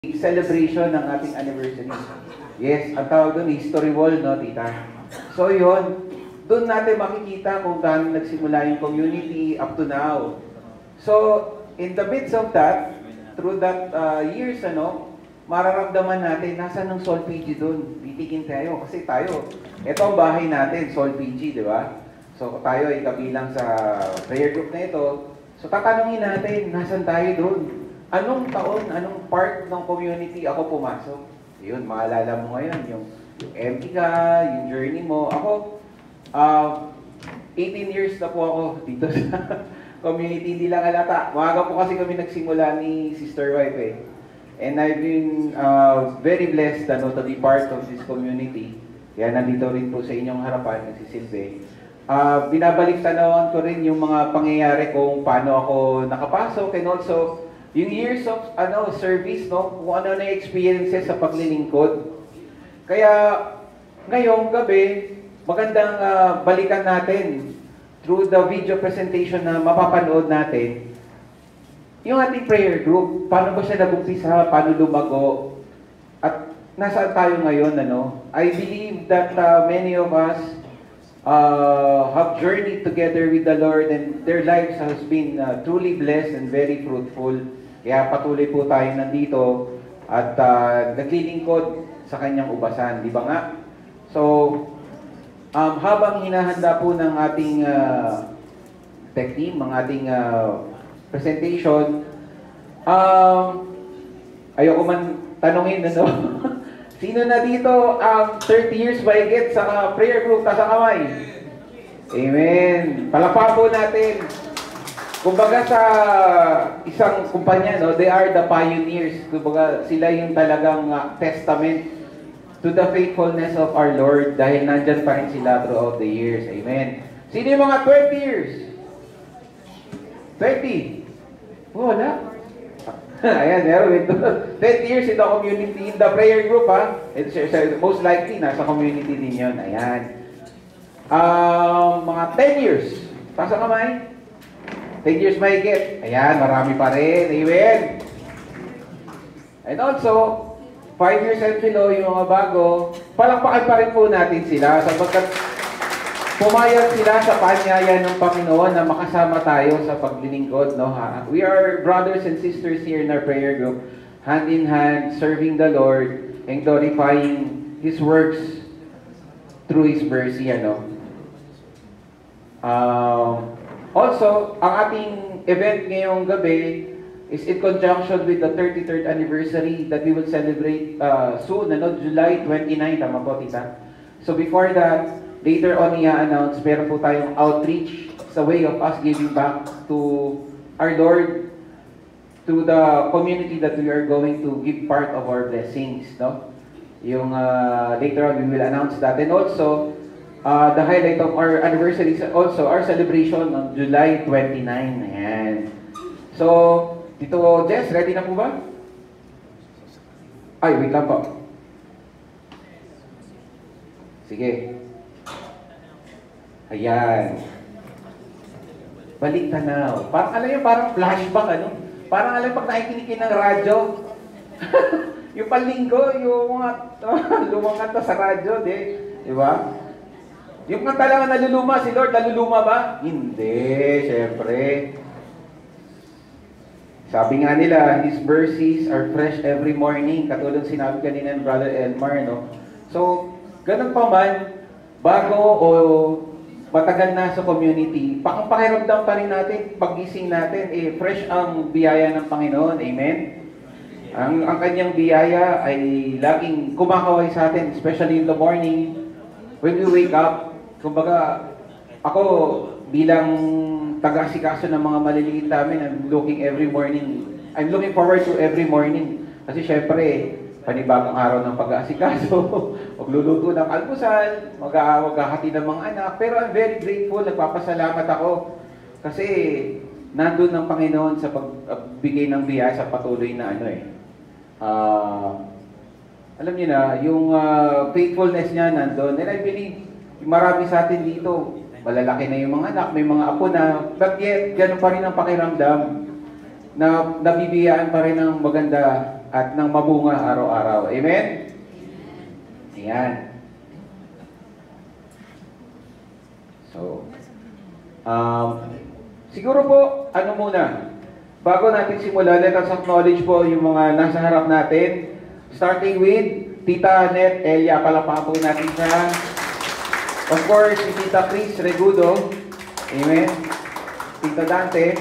celebration ng ating anniversary. Yes, ang tawag doon, history wall, no, tita? So yun, doon natin makikita kung paano nagsimula yung community up to now. So, in the midst of that, through that years, mararamdaman natin, nasa ng Sol PG doon. Titigin tayo, kasi tayo, ito ang bahay natin, Sol PG, di ba? So, tayo ay kabilang sa prayer group na ito. So, tatanungin natin, nasan tayo doon? Anong taon, anong part ng community ako pumasok? Yun, maalala mo ngayon, yung MT ka, yung journey mo. Ako, 18 years na po ako dito sa community, hindi lang alata. Maaga po kasi kami nagsimula ni Sister Wife eh. And I've been very blessed to be part of this community. Kaya nandito rin po sa inyong harapan, nagsisilbi. Binabalik tanawan ko rin yung mga pangyayari kung paano ako nakapasok and also yung years of service, kung ano na experiences sa paglilingkod. Kaya ngayong gabi, magandang balikan natin through the video presentation na mapapanood natin yung ating prayer group. Paano ba siya nag-umpisa, paano lumago, at nasaan tayo ngayon. I believe that many of us have journeyed together with the Lord and their lives has been truly blessed and very fruitful. Kaya patuloy po tayo nandito at naglilingkod sa kanyang ubasan. Di ba nga? So, habang hinahanda po ng ating tech team, ang ating presentation, ayoko man tanungin, sino na dito ang 30 years mahigit sa prayer group? Taas ang kamay. Amen. Palakpakan po natin. Kumbaga sa isang kumpanya, they are the pioneers. Kumbaga sila yung talagang testament to the faithfulness of our Lord dahil nandyan pa rin sila throughout the years. Amen. Sino yung mga 20 years? 20? Wala. Ayan, meron ito. 20 years in the community, in the prayer group, ha? Most likely, nasa community din yun. Ayan. Mga 10 years. Taas ang kamay. 10 years mahigit. Ayan, marami pa rin. Amen. And also, 5 years and below, yung mga bago, palakpakan pa rin po natin sila sapagkat pumayag sila sa paanyaya ng Panginoon na makasama tayo sa paglilingkod. We are brothers and sisters here in our prayer group, hand in hand, serving the Lord and glorifying His works through His mercy. Also, ang ating event ngayong gabi is in conjunction with the 33rd anniversary that we will celebrate soon, July 29, tama po, tita? So before that, later on i-announce, meron po tayong outreach sa way of us giving back to our Lord, to the community that we are going to give part of our blessings, Yung later on, we will announce that. And also, the highlight of our anniversary is also our celebration on July 29. Ayan. So, Tito Jess, ready na po ba? Ay, wait lang po. Sige. Ayan. Balik tanaw. Parang alam yung parang flashback, Parang alam pag nakikinig ng radyo. Yung palinggo, yung mga lumang kanta sa radyo, di ba? Yung kanta lang naluluma, si Lord, naluluma ba? Hindi, syempre. Sabi nga nila, His mercies are fresh every morning. Katulad sinabi kanina ng Brother Elmar, So, ganun pa man, bago o matagal na sa community, pakiramdam pa rin natin, paggising natin, fresh ang biyaya ng Panginoon. Amen? Ang kanyang biyaya ay laging kumakaway sa atin, especially in the morning, when we wake up. Kumbaga, ako bilang taga-asikaso ng mga maliliit namin, I'm looking forward to every morning. Kasi syempre, panibagong araw ng pag-aasikaso, magluluto ng almusal, maghahati ng mga anak. Pero I'm very grateful, nagpapasalamat ako. Kasi nandun ng Panginoon sa pagbigay ng biyaya sa patuloy na alam niyo na, yung faithfulness niya nandun. And I believe, marami sa atin dito, malalaki na yung mga anak, may mga apo na, but yet, ganun pa rin ang pakiramdam na nabibiyaan pa rin ng maganda at ng mabunga araw-araw. Amen? Ayan. So, siguro po, ano muna, bago natin simulan, let us acknowledge po yung mga nasa harap natin. Starting with Tita Net Elia, palakpakan po natin siya. Of course, si Tita Chris Regudo. Amen. Tita Dante.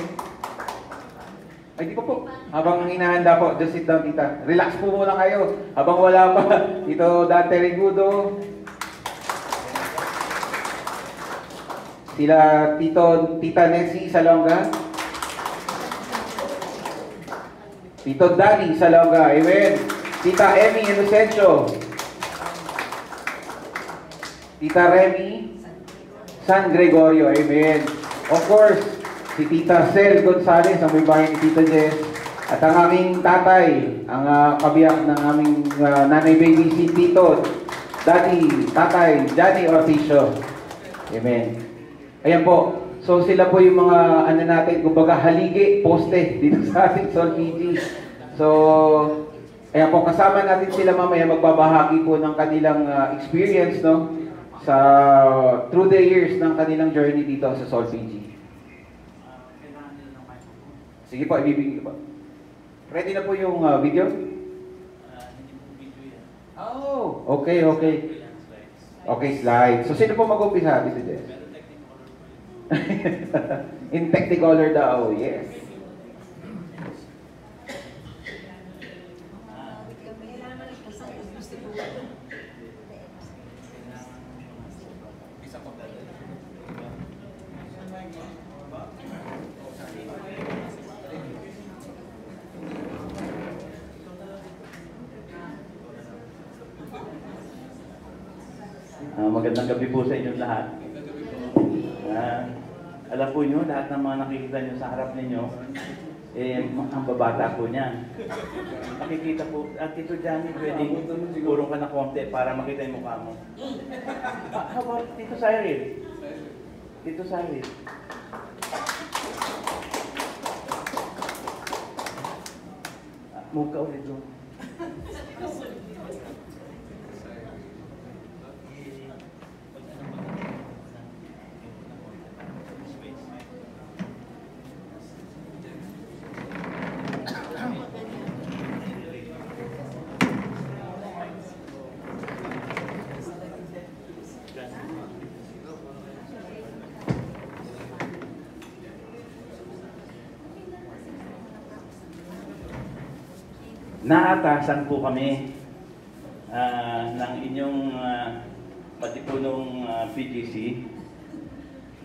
Ay, di po. Habang hinahanda po, just sit down, Tita. Relax po muna kayo. Habang wala pa, Tito Dante Regudo. Sila Tita Nessie Salonga. Tito Danny Salonga. Amen. Tita Emmy Inocencio. Tita Remy San Gregorio. Amen. Of course, si Tita Cel Gonzalez, ang may bahay ni Tita Jess. At ang aming tatay, ang kabiyak ng aming nanay baby, si Tito, Daddy, Tatay, Johnny Orticio. Amen. Ayan po. So sila po yung mga ano natin, kumbaga haligi, poste dito sa ating Sol PG. So, ayan po, kasama natin sila mamaya, magbabahagi po ng kanilang experience, no? Sa through the years ng kanilang journey dito sa Sol PG. Sige po, ibibigay po. Ready na po yung video? Hindi po video yan. Oh, okay, okay. Okay, slide. So sino po mag-umpisa dito, Jess? In Technicolor daw, yes. Magandang gabi po sa inyong lahat. Alam po nyo, lahat ng mga nakikita nyo sa harap ninyo, ang babata po niyan. Makikita po, Tito Johnny, pwedeng siguro ka na konti para makita yung mukha mo. How about Tito Cyril? Tito Cyril. Move ka ulit doon. Naatasan po kami ng inyong patipunong PGC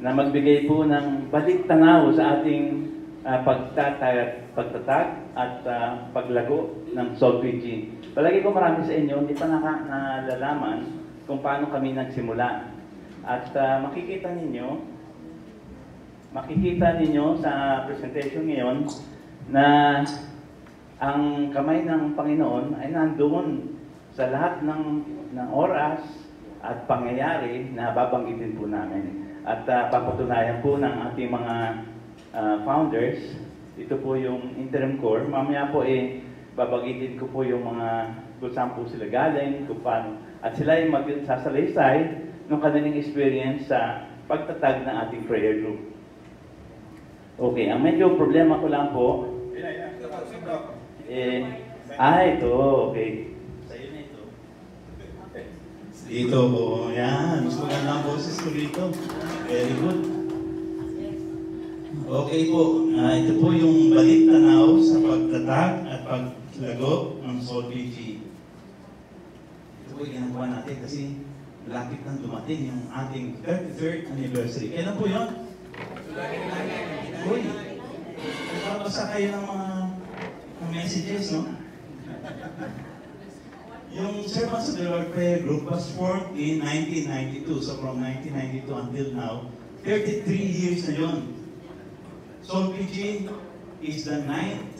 na magbigay po ng balik tanaw sa ating pagtatag at paglago ng Sol PG. Palagi ko marami sa inyo, hindi pa nalalaman kung paano kami nagsimula. At makikita ninyo sa presentation ngayon na ang kamay ng Panginoon ay nandoon sa lahat ng oras at pangyayari na babanggitin po namin. At papatunayan po ng ating mga founders, ito po yung interim core. Mamaya po babanggitin ko po yung mga kung saan po sila galing, kung paano. At sila yung magsasalaysay ng kanilang experience sa pagtatag ng ating prayer group. Okay, ang medyo problema ko lang po, ito, okay. Sa'yo na ito. Dito po, yan. Mas maganda ang boses ko dito. Very good. Okay po, ito po yung balik tanaw sa pagtatag at paglago ng Sol PG. Ito po yung ginagawa natin kasi lapit nang dumating yung ating 33rd anniversary. Kailan po yun? Uy, nagpapasa kayo ng mga messages, no? Yung Servants of the Lord Prayer Group was formed in 1992. So from 1992 until now, 33 years na yun. Sol PG is the 9th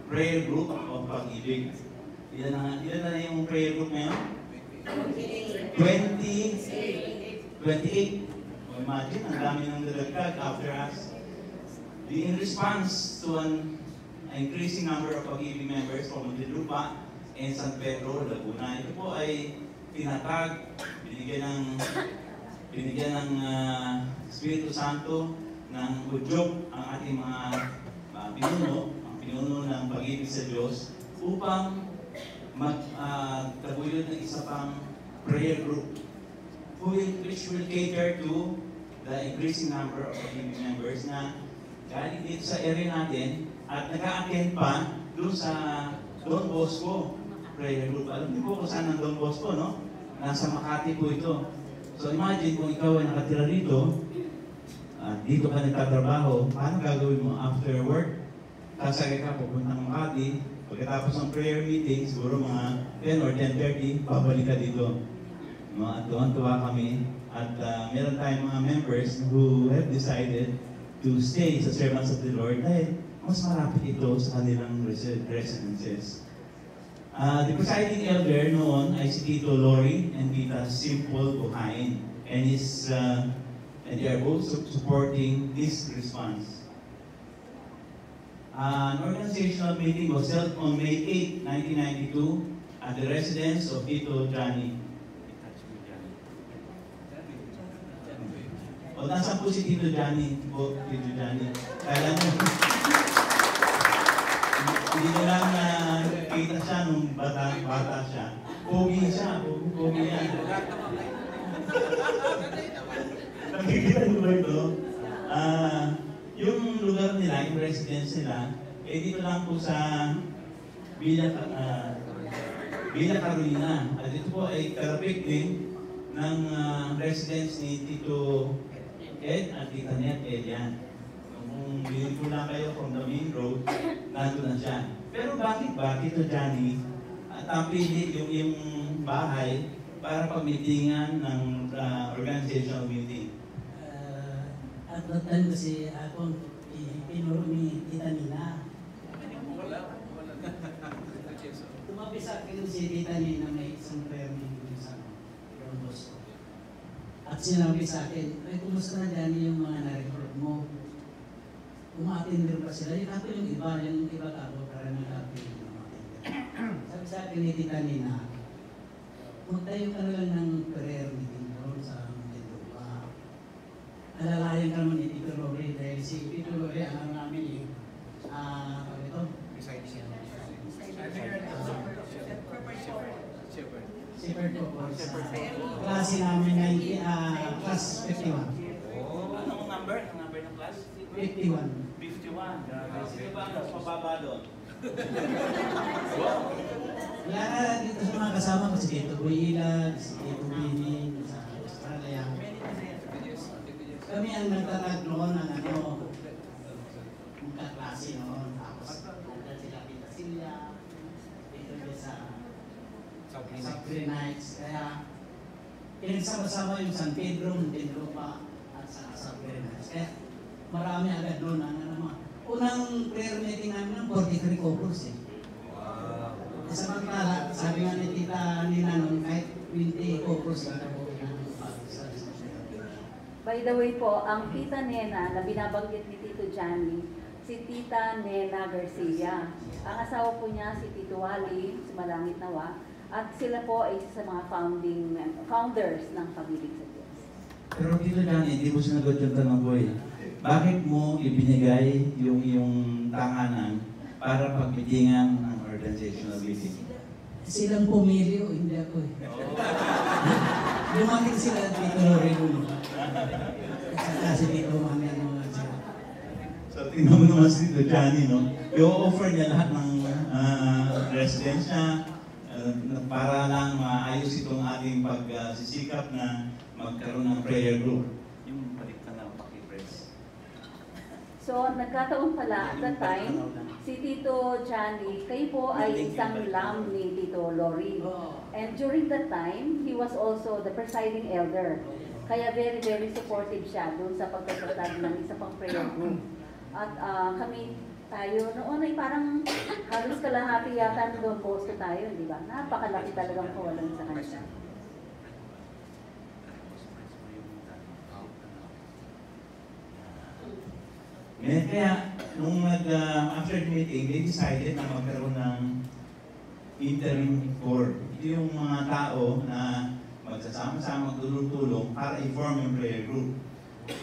prayer group of Pag-ibig. Ilan na yung prayer group ngayon? 28. Imagine, ang dami ng nalagdag after us. In response to an increasing number of pag-ibig members from Muntinlupa and San Pedro, Laguna. Ito po ay tinatag, binigyan ng Espiritu Santo ng udyok ang ating mga ang pinuno ng pag-ibig sa Diyos upang magtaguyod ng isa pang prayer group which will cater to the increasing number of pag-ibig members na galing dito sa area natin at nag-a-attend pa doon sa Don Bosco prayer group. Alam niyo po kung saan ang Don Bosco, no? Nasa Makati po ito. So imagine kung ikaw ay nakatira dito, dito ka nagtatrabaho, paano gagawin mo after work? Sasakay ka pupuntang Makati, pagkatapos ng prayer meeting, siguro mga 10 or 10:30, babalik ka dito. No, at tuwan-tuwa kami. At meron tayong mga members who have decided to stay sa servants of the Lord dahil mas marapit ito sa kanilang residences. The presiding elder noon ay si Tito Lori and Tita Simple Buhain, and they are both supporting this response. An organizational meeting was held on May 8, 1992 at the residence of Tito Johnny. O, nasaan po si Tito Johnny? Tito Johnny. Kala nyo, hindi nyo lang nakita siya nung bata siya. Pogi siya, pogi yan. Nakikita nyo ba ito? Yung lugar nila, yung residence nila, dito lang po sa Villa Carolina. At ito po ay karapik din ng residence ni Tito Ed at Tita Net Elian. Kung bilhin ko lang kayo from the main road, nandun na siya. Pero bakit ba, Tito Johnny, at ang pili yung bahay para pag-meetingan ng organizational meeting? At that time kasi ako pinuro ni Tita Nina. Tumabi sa akin si Tita Nina may isang prayer meeting sa Don Bosco. At sinabi sa akin, ay kumusta na dyan yung mga na-record mo? Umattender pa sila. Yung ako yung iba ako para nag-attend yung umattender. Sabi sa akin ni Tita Nina, magtayo ka na lang ng prayer meeting doon sa Muntinlupa. Alalayan ka naman ni Tito Lori dahil si Tito Lori alam namin yung Shepherd po po sa klase namin na class 51. Anong number? Anong number ng class? 51. 51. Sino ba ang mas mababa doon? Wala na dito sa mga kasama ko si Tito Builag, si Tito Bini sa Australia. Kami ang nagtatag noon ng magkaklase noon. Tapos nandun sila Tita Silya, dito sa Sabre Nights. Kaya pinagsama-sama yung San Pedro, Muntinlupa at sa Sabre Nights. Kaya marami agad doon ang unang prayer meeting namin ng 43 couples eh. Samantala, sabi nga ni Tita Nina nung kahit 20 couples lang ako By the way po, ang Tita Nena na binabanggit ni Tito Johnny, si Tita Nena Garcia. Ang asawa po niya si Tito Wally, si Malangit Nawa, at sila po ay isa sa mga founders ng Pag-ibig sa Diyos. Pero Tito Johnny, hindi mo sinagot yung tanong ko eh. Bakit mo ibinigay yung iyong tanganan para pagmitingan ng organizational meeting? Silang pumili o hindi ako eh. Dumating sila dito rin. Saka si Tito Mami ano sila. So tingnan mo naman si Tito Johnny, no? I-offer niya lahat ng residence niya para lang maayos itong ating pagsisikap na magkaroon ng prayer group. Yung balik na paki-press. So, nagkataon pala at that time, si Tito Johnny, kayo po ay isang lamb ni Tito Lori. And during that time, he was also the presiding elder. Kaya very, very supportive siya doon sa pagtatatag ng isa pang prayer group. At kami tayo, noon ay parang halos kalahati yata doon posto tayo, di ba? Napakalaki talagang kawalan sa kanila. Kaya nung after the meeting, they decided na magkaroon ng interim board. Ito yung mga tao na magsasama-sama, tulong-tulong para i-form yung prayer group.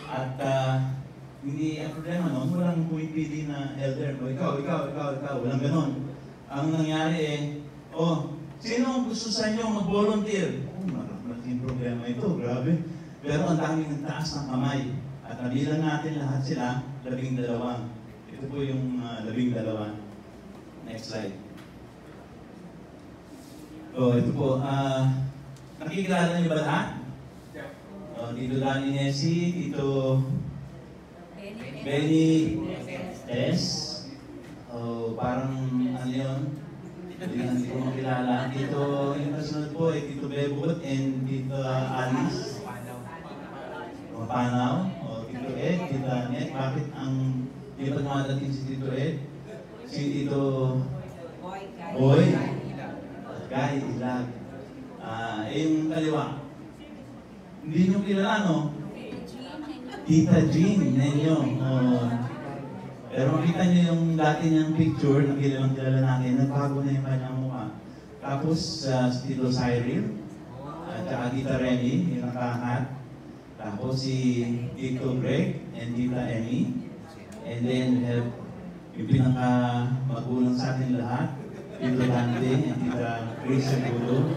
At hindi ang problema noon, walang pumipili na elder, o ikaw, walang ganon. Ang nangyari sino ang gusto sa inyo mag-volunteer? Malaking problema ito, grabe. Pero ang daming nagtaas ng kamay. At nabilang natin lahat sila, 12. Ito po yung 12. Next slide. Ito po. Nakikilala niyo ba lahat? Tito Danny Nessie, Tito Benny S. Parang ano yun? Hindi ko makilala. Tito, yung kasunod po ay Tito Bebot and Tito Alice. Panaw, Tito Ed, Tita Net. Bakit ang di ba dumadating si Tito Ed? Si Tito Boy, Guy, Ilag. Yung kaliwa. Hindi nyo kilala, no? Tita Jean, ninyo. Pero makita nyo yung dati niyang picture na kilala natin, nagbago na yung kanyang mukha. Tapos si Tito Cyril, at saka Tita Remy, yung nakahat. Tapos si Tito Greg and Tita Emmy. And then we have yung pinaka-magulang sa atin lahat, Tito Dante and Tita Chris Segudo.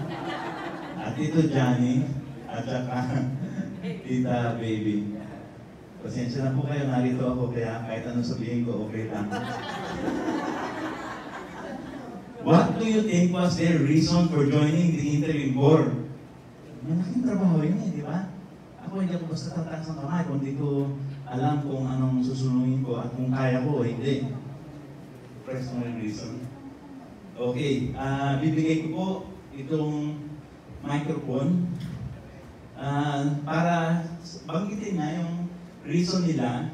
At Tito Johnny, at saka Tita Baby. Pasensya na po kayo, narito ako kaya kahit anong sabihin ko, okay lang. What do you think was their reason for joining the interim board? Malaking trabaho yun di ba? Ako hindi ako basta tataas ng kamay kung hindi ko alam kung anong susunungin ko at kung kaya ko o hindi. Personal reason. Okay, bibigay ko po itong microphone para banggitin na yung reason nila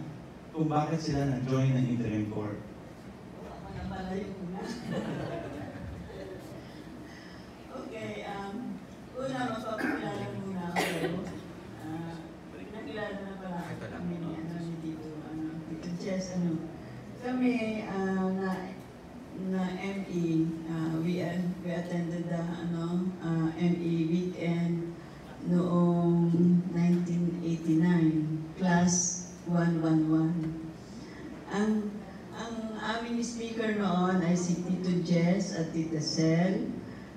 kung bakit sila na-join ng interim board. Okay, una mapapakilala muna ako. Nakilala na pala kami ni Tito Jess, kami na ME, we attended the ME weekend noong 1989, class 111. Ang aming speaker noon ay si Tito Jess at Tita Sel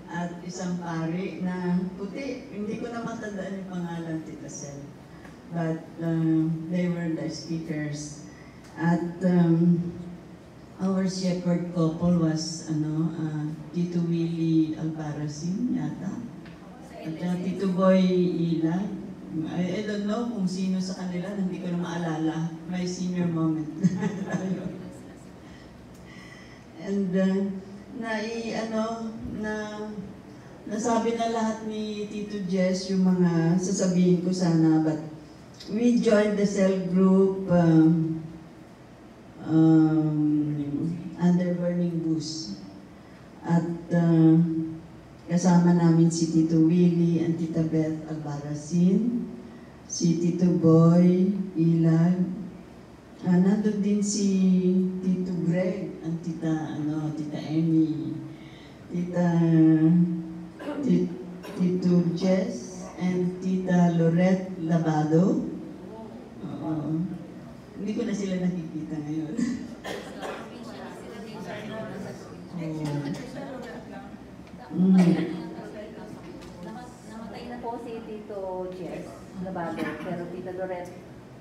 at isang pari na puti. Hindi ko na matandaan yung pangalan, Tita Sel. But they were the speakers. At our shepherd couple was Tito Willie Albarracin yata. At Tito Boy Ilag. I don't know kung sino sa kanila, hindi ko na maalala. My senior moment. And nasabi na lahat ni Tito Jess yung mga sasabihin ko sana, but we joined the cell group under Burning Bush. At kasama namin si Tito Willie and Tita Beth Albarracin, si Tito Boy Ilag, nandun din si Tito Greg, ang Tita Emmy, Tito Jess, and Tita Lorette Labado. Hindi ko na sila nakikita ngayon. Namatay na po si Tito Jess Labado, pero Tita Lorette,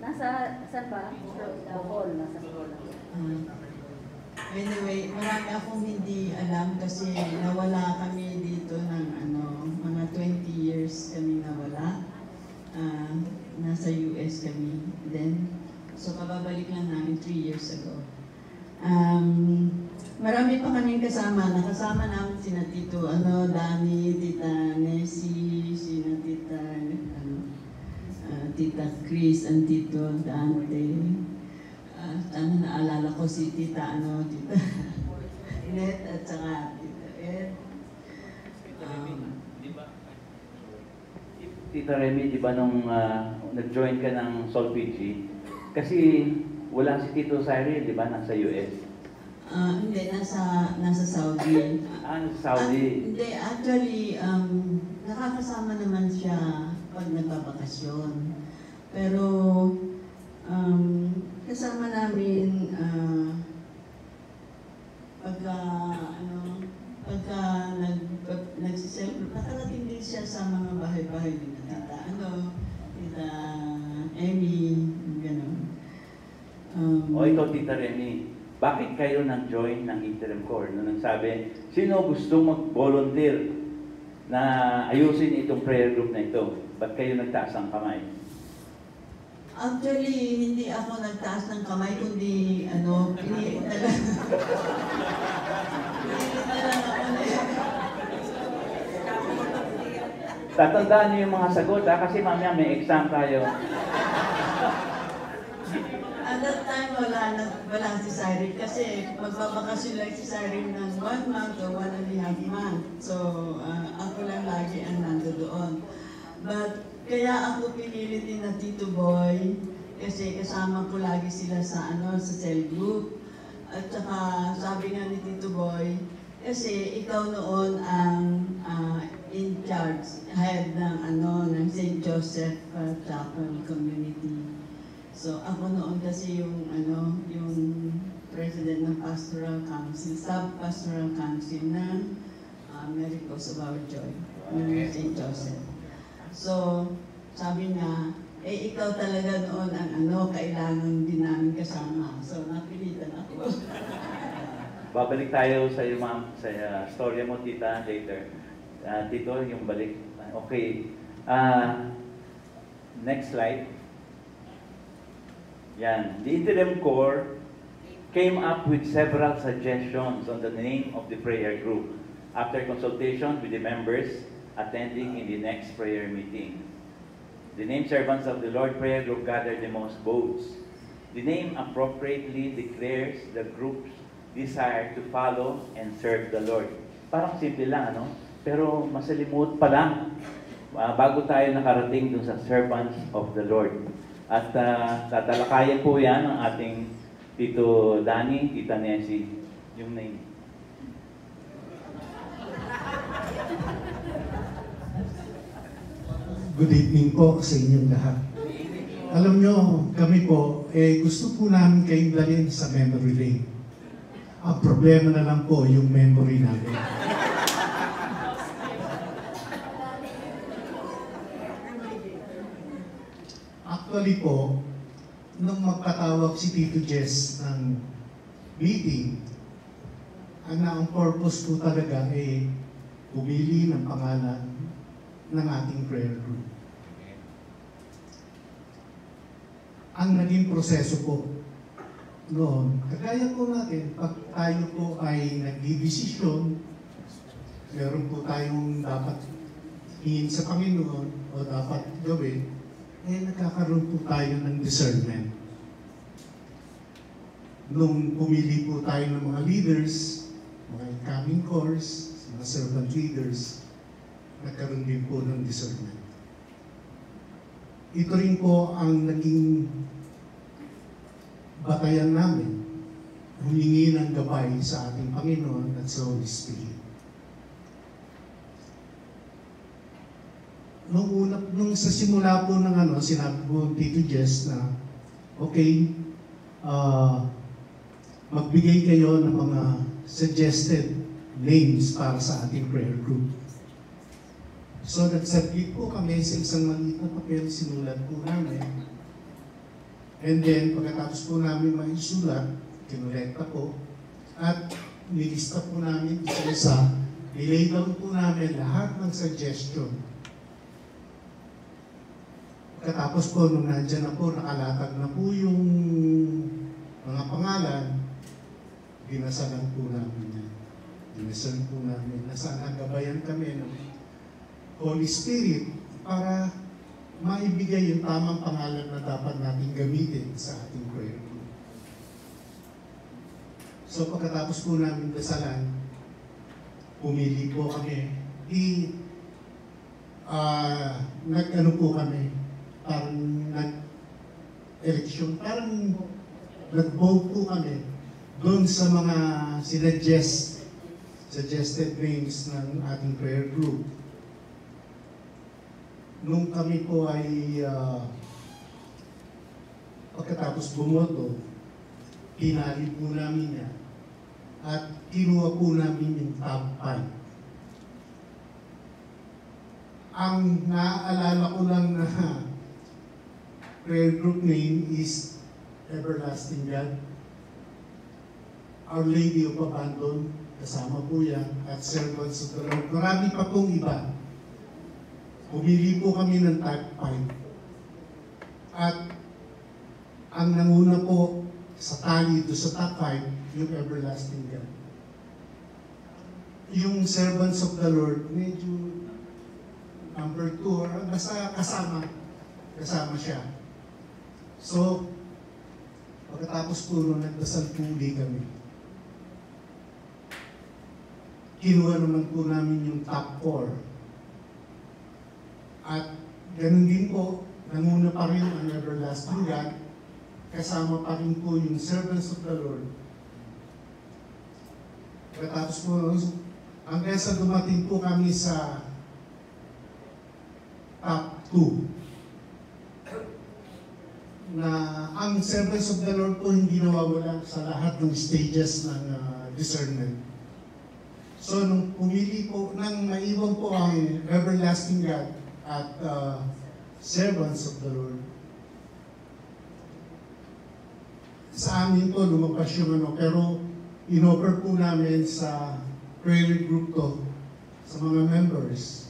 saan ba? Bohol, nasa Bohol. Anyway, marami akong hindi alam kasi nawala kami dito ng mga 20 years kami nawala. Nasa US kami then. So kababalik lang namin 3 years ago. Marami pa kaming kasama. Nakasama namin sina Tito Danny, Tita Nessie, sina Tita Chris, and Tito Dante. Naalala ko si Tita Net at saka Tita Ed. Tita Remy, di ba nung nag-join ka ng Solpigi, kasi wala si Tito Cyril, di ba? Nasa US. Hindi, nasa Saudi. Nasa Saudi. Hindi, actually, nakakasama naman siya pag nagbabakasyon. Pero, kasama namin, pagka nagsiselfie, nakarating din siya sa mga bahay-bahay din na Tita Emmy, gano'n. O ikaw, Tita Remy, bakit kayo nag-join ng Interim Corps? Nung nagsabi, sino gusto mag-volunteer na ayusin itong prayer group na ito? Ba't kayo nagtaas ng kamay? Actually, hindi ako nagtaas ng kamay, kundi pinilit na lang. Pinilit na lang ako Tatandaan niyo yung mga sagot, kasi mamaya may exam tayo. At that time, wala si Cyril kasi magbabakasyon lang si Cyril ng 1 month o 1.5 month. So, ako lang lagi ang nandoon. But, kaya ako pinili din na Tito Boy kasi kasama ko lagi sila sa cell group. At saka, sabi nga ni Tito Boy, kasi ikaw noon ang in charge, head ng St. Joseph Chapel Community. So ako noon kasi yung president ng Pastoral Council, Sub-Pastoral Council ng Miracles of Our Joy, ng St. Joseph. So sabi niya, ikaw talaga noon ang kailangan din namin kasama. So napilitan ako. Babalik tayo sa iyo, ma'am, sa storya mo, Tita, later. Tito, yung balik. Okay. Next slide. Yan. The Interim Corps came up with several suggestions on the name of the prayer group after consultation with the members attending in the next prayer meeting. The name Servants of the Lord Prayer Group gathered the most votes. The name appropriately declares the group's desire to follow and serve the Lord. Parang simple lang, pero masalimuot pa lang bago tayo nakarating dun sa Servants of the Lord. At tatalakayan po yan ng ating Tito Danny, Tita Nessie, yung name. Good evening po sa inyong lahat. Alam nyo, kami po, gusto po namin kayong dalhin sa memory lane. Ang problema na lang po yung memory namin. Actually po, nung magpatawag si Tito Jess ng meeting, ang purpose po talaga pumili ng pangalan ng ating prayer group. Ang naging proseso po noon, kagaya po natin, pag tayo po ay nagdidesisyon, meron po tayong dapat hingin sa Panginoon o dapat gawin, nagkakaroon po tayo ng discernment. Nung pumili po tayo ng mga leaders, mga incoming corps, mga servant leaders, nagkaroon din po ng discernment. Ito rin po ang naging batayan namin, humingi ng gabay sa ating Panginoon at sa Holy Spirit. Nung sa simula po ng sinabi po Tito Jess na, okay, magbigay kayo ng mga suggested names para sa ating prayer group. So nagsabit po kami sa isang maliit na papel, sinulat po namin. And then, pagkatapos po namin maisulat, kinolekta po, at nilista po namin isa-isa, nilay down po namin lahat ng suggestion. Pagkatapos po, nung nandyan na po, nakalatag na po yung mga pangalan, dinasalan po namin yan. Dinasalan po namin na sana gabayan kami ng Holy Spirit para maibigay yung tamang pangalan na dapat natin gamitin sa ating prayer group. So pagkatapos po namin dasalan, pumili po kami. Nag-ano po kami, parang nag-eleksyon, parang nag-vote po kami doon sa mga suggested names ng ating prayer group. Nung kami po ay pagkatapos bumoto, pinali po namin yan at kinuha po namin yung top 5. Ang naaalala ko lang na prayer group name is Everlasting God, Our Lady of Abandon, kasama po yan, at Servants of the Lord. Marami pa pong iba. Pumili po kami ng top 5. At ang nanguna po sa tali ito sa top 5, yung Everlasting God. Yung Servants of the Lord, medyo number 2, or basta kasama siya. So, pagkatapos po nung nagdasal puli kami, kinuha naman po namin yung top 4. At ganun din po, nanguna pa rin ang Everlasting God, kasama pa rin po yung Servants of the Lord. Pagkatapos po, hanggang sa dumating po kami sa top 2. Na ang Servants of the Lord po hindi nawawala sa lahat ng stages ng discernment. So, nung pumili po, nang maiwan po ang Everlasting God at Servants of the Lord, sa amin po lumabas yung pero inoffer po namin sa prayer group to, sa mga members,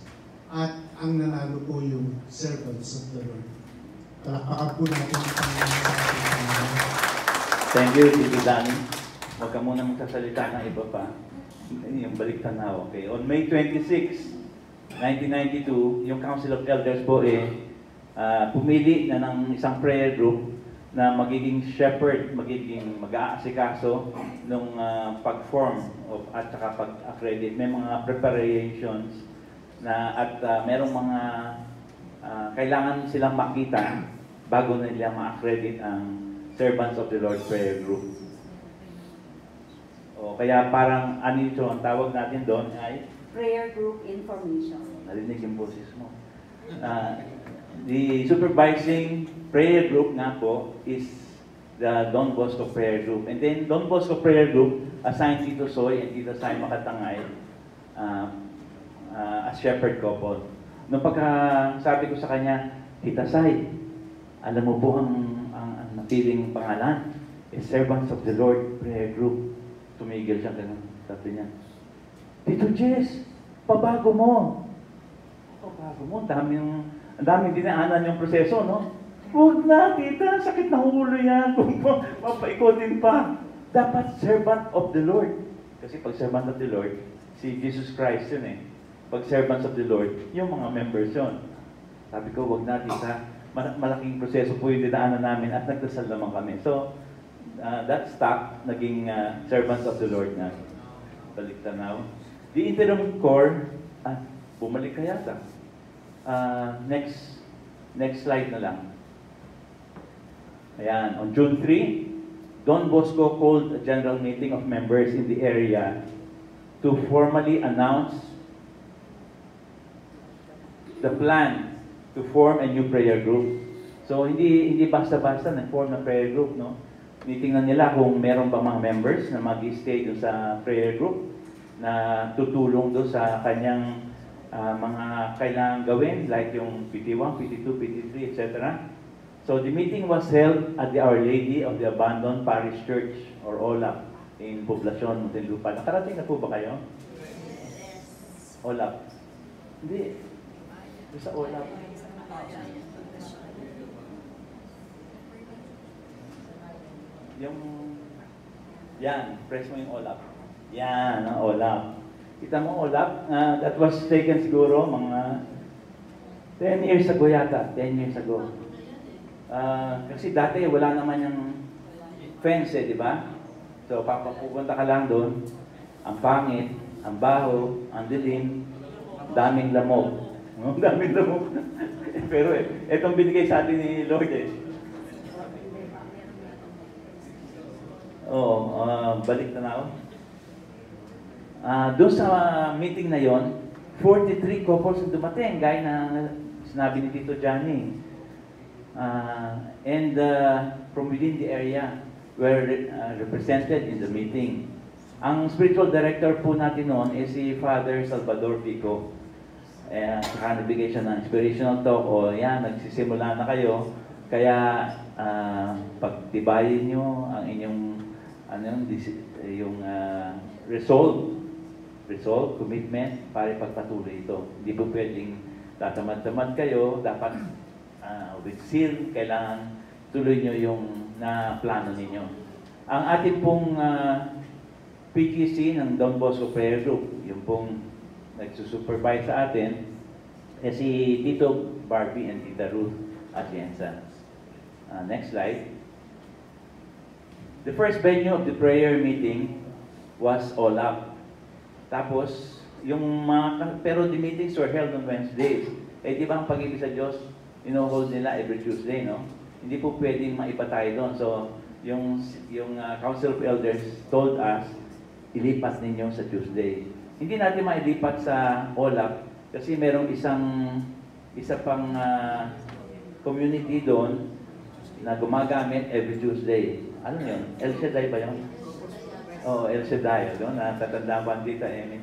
at ang nanalo po yung Servants of the Lord. Palakpakan po natin ang Panginoon. Thank you, Tito Danny. Huwag ka muna magsasalita ng iba pa. Yung balik tanaw, okay. On May 26, 1992, yung Council of Elders po pumili na ng isang prayer group na magiging shepherd, magiging mag-aasikaso nung pag-form at saka pag-accredit. May mga preparations na at merong mga kailangan silang makita bago na nila ma-accredit ang Servants of the Lord Prayer Group. O kaya parang ito, ang tawag natin doon ay Prayer Group Information. narinig yung boses mo. The supervising prayer group nga po is the Don Bosco Prayer Group. And then Don Bosco Prayer Group assigned Tito Soy and Tito Sai Makatangay as shepherd couple. Nung sabi ko sa kanya, Tita Sai, alam mo po ang napiling pangalan? Servants of the Lord Prayer Group. Tumigil siya, ganun. Sabi niya, Tito Jess, pabago mo. Pabago mo, ang daming dinaanan yung proseso, no? Huwag na, tita, sakit na ulo yan. Kung mapaikotin pa. Dapat servant of the Lord. Kasi pag servant of the Lord, si Jesus Christ yun eh. Pag servants of the Lord, yung mga members yun. Sabi ko, wag na, tita. Malaking proseso po yung dinaanan namin at nagdasal naman kami. So, that stopped, naging servants of the Lord na. Balik tanaw. The interim core, bumalik ka yata. Next slide na lang. Ayan, on June 3, Don Bosco called a general meeting of members in the area to formally announce the plan to form a new prayer group. So, hindi basta-basta nag-form ng prayer group, no? Tinitingnan nila kung meron bang mga members na mag-stay doon sa prayer group na tutulong doon sa kanyang mga kailangan gawin, like yung PT1, PT2, PT3, etc. So, the meeting was held at the Our Lady of the Abandoned Parish Church, or OLAP, in Poblacion, Muntinlupa. Nakarating na po ba kayo? OLAP? Hindi. Sa OLAP. Yan, press mo yung OLAP. Yan, ang OLAP. Kita mo OLAP? That was taken siguro mga 10 years ago yata. 10 years ago. Kasi dati wala naman yung fence di ba? So, papapupunta ka lang doon. Ang pangit, ang baho, ang dilim, daming lamok. Daming lamok. Pero etong binigay sa atin ni Lord Balik na doon sa meeting na yon, 43 couples ang dumating, gaya na sinabi ni Tito Johnny. And from within the area were represented in the meeting. Ang spiritual director po natin noon is si Father Salvador Pico. Saka nagbigay siya ng inspirational talk, nagsisimula na kayo, kaya pagtibayin nyo ang inyong resolve, commitment para ipagpatuloy ito. Hindi po pwedeng tatamad-tamad kayo, dapat with zeal, kailangan tuloy nyo yung na plano ninyo. Ang ating pong PGC ng Don Bosco Prayer Group, yung pong nagsusupervise sa atin, si Tito Barbie and Tita Ruth Atienza. Next slide. The first venue of the prayer meeting was All Up. Tapos, pero the meetings were held on Wednesdays. Di ba ang pag-ibig sa Diyos, hold nila every Tuesday, no? Hindi po pwedeng maiba tayo doon. So, yung Council of Elders told us, ilipat ninyo sa Tuesday. Hindi natin mailipat sa All Up kasi merong isa pang community doon na gumagamit every Tuesday. Ano yun? El Shaddai ba yun? El Shaddai. Natatanda ko ang Tita Amy.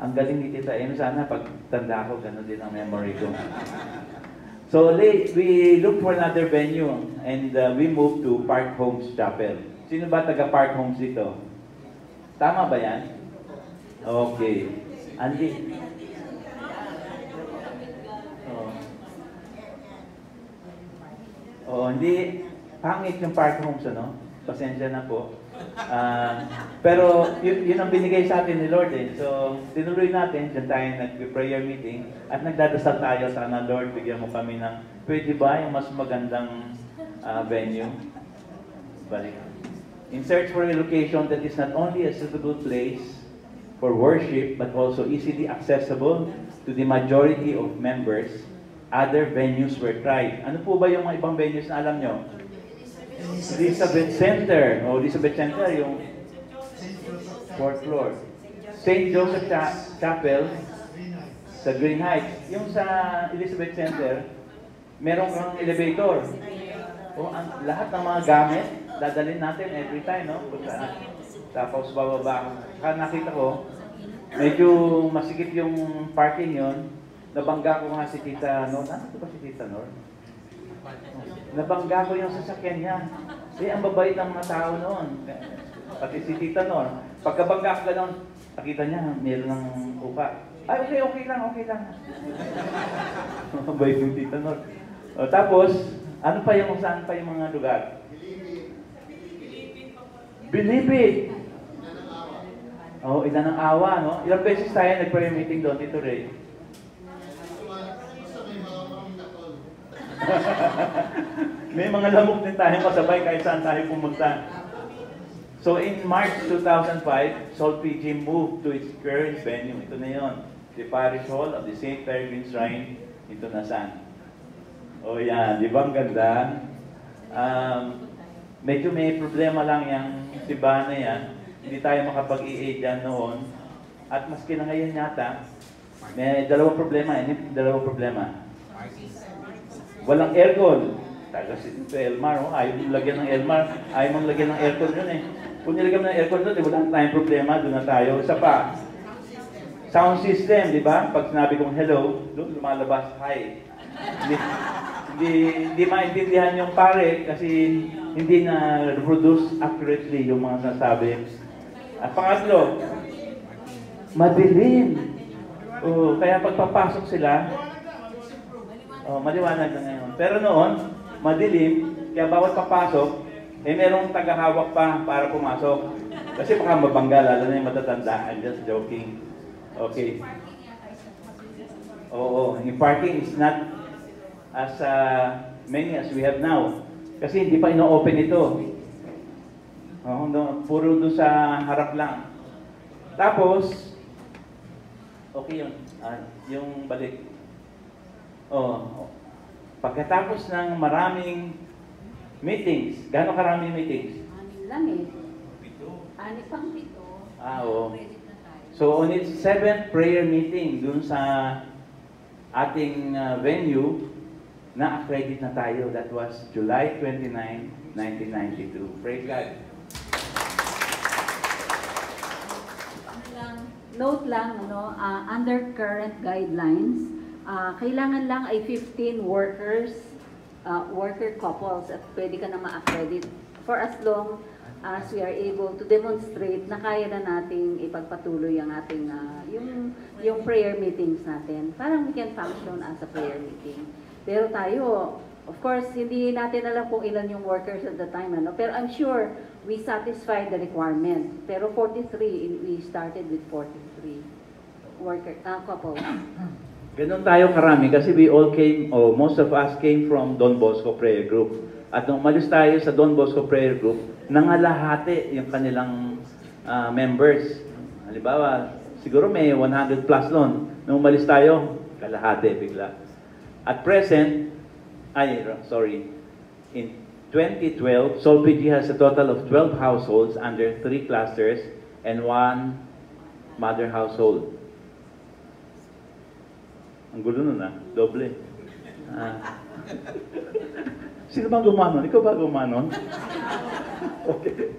Ang galing ni Tita Amy. Sana pag tanda ko, ganun din ang memory ko. So, we looked for another venue and we moved to Park Homes Chapel. Sino ba taga Park Homes dito? Tama ba yan? Okay. Andy? Hindi. Pangit yung Park Homes, ano? Pasensya na po. Pero yun ang binigay sa atin ni Lord eh. So, tinuloy natin, dyan tayo nag-prayer meeting at nagdadasal tayo sana, Lord, bigyan mo kami ng pwede ba yung mas magandang venue? Balik. In search for a location that is not only a suitable place for worship but also easily accessible to the majority of members, other venues were tried. Ano po ba yung mga ibang venues na alam nyo? Elizabeth Center. Elizabeth Center, yung 4th floor. St. Joseph Chapel sa Green Heights. Yung sa Elizabeth Center, meron kang elevator. Lahat ng mga gamit, dadalhin natin every time, no? Tapos bababa. Nakita ko, medyo masikip yung parking yon. Nabangga ko nga si Tita Nor. Ano ba si Tita Nor? Nabangga ko yung sasakyan niya. Ang babait ng mga tao noon. Pati si Tita Nor. Pagkabangga ko gano'n, nakita niya, mayroon ng upa. Ay, okay lang. Mabait yung Tita Nor. Tapos, ano pa yung, saan pa yung mga lugar? Bilibid. Ina ng awa, no? Ilang beses tayo nag-prayer meeting doon, Tito Ray? May mga lamok din tayong kasabay kahit saan tayo pumunta. So in March 2005, Salt PG moved to its current venue. Ito na yon, the Parish Hall of the St. Peregrine Shrine in Tunasan. Yan, di ba ang ganda? Medyo may problema lang yung simbahan na yan. Hindi tayo makapag-i-aid yan noon. At maski na ngayon yata, may dalawang problema. Walang aircon. Taga si Elmar, ayaw mong lagyan ng Elmar. Ayaw mong lagyan ng aircon yun eh. Kung nilagyan ng aircon doon, wala tayong problema, doon na tayo. Isa pa, sound system, di ba? Pag sinabi kong hello, doon lumalabas, hi. Hindi maintindihan yung pare kasi hindi na reproduce accurately yung mga nasabi. At pangatlo, madilim. Kaya pagpapasok sila, maliwanag na ngayon. Pero noon, madilim, kaya bawat papasok, merong tagahawak pa para pumasok. Kasi baka mabangga, lalo na yung matatanda. I'm just joking. Okay. Yung parking is not as many as we have now. Kasi hindi pa ino-open ito. Puro doon sa harap lang. Tapos, okay yun. Yung balik. Pagkatapos ng maraming meetings, gaano karaming meetings? Lang eh. Ani pang pito. Oo. Credit na tayo. So on its 7th prayer meeting dun sa ating venue, na-accredit na tayo. That was July 29, 1992. Praise God. Note lang, under current guidelines, kailangan lang ay 15 worker couples at pwede ka na ma-accredit for as long as we are able to demonstrate na kaya na nating ipagpatuloy ang ating, yung prayer meetings natin. Parang we can function as a prayer meeting. Pero tayo, of course, hindi natin alam kung ilan yung workers at the time, pero I'm sure we satisfied the requirement. Pero 43, we started with 43 couples. Ganun tayo karami kasi we all came, most of us came from Don Bosco Prayer Group. At nung umalis tayo sa Don Bosco Prayer Group, nangalahati yung kanilang members. Halimbawa, siguro may 100 plus nun. Nung umalis tayo, kalahati bigla. At present, in 2012, Sol PG has a total of 12 households under 3 clusters and 1 mother household. Ang gulo nun doble. Sino bang gumanon? Ikaw ba gumanon? Okay.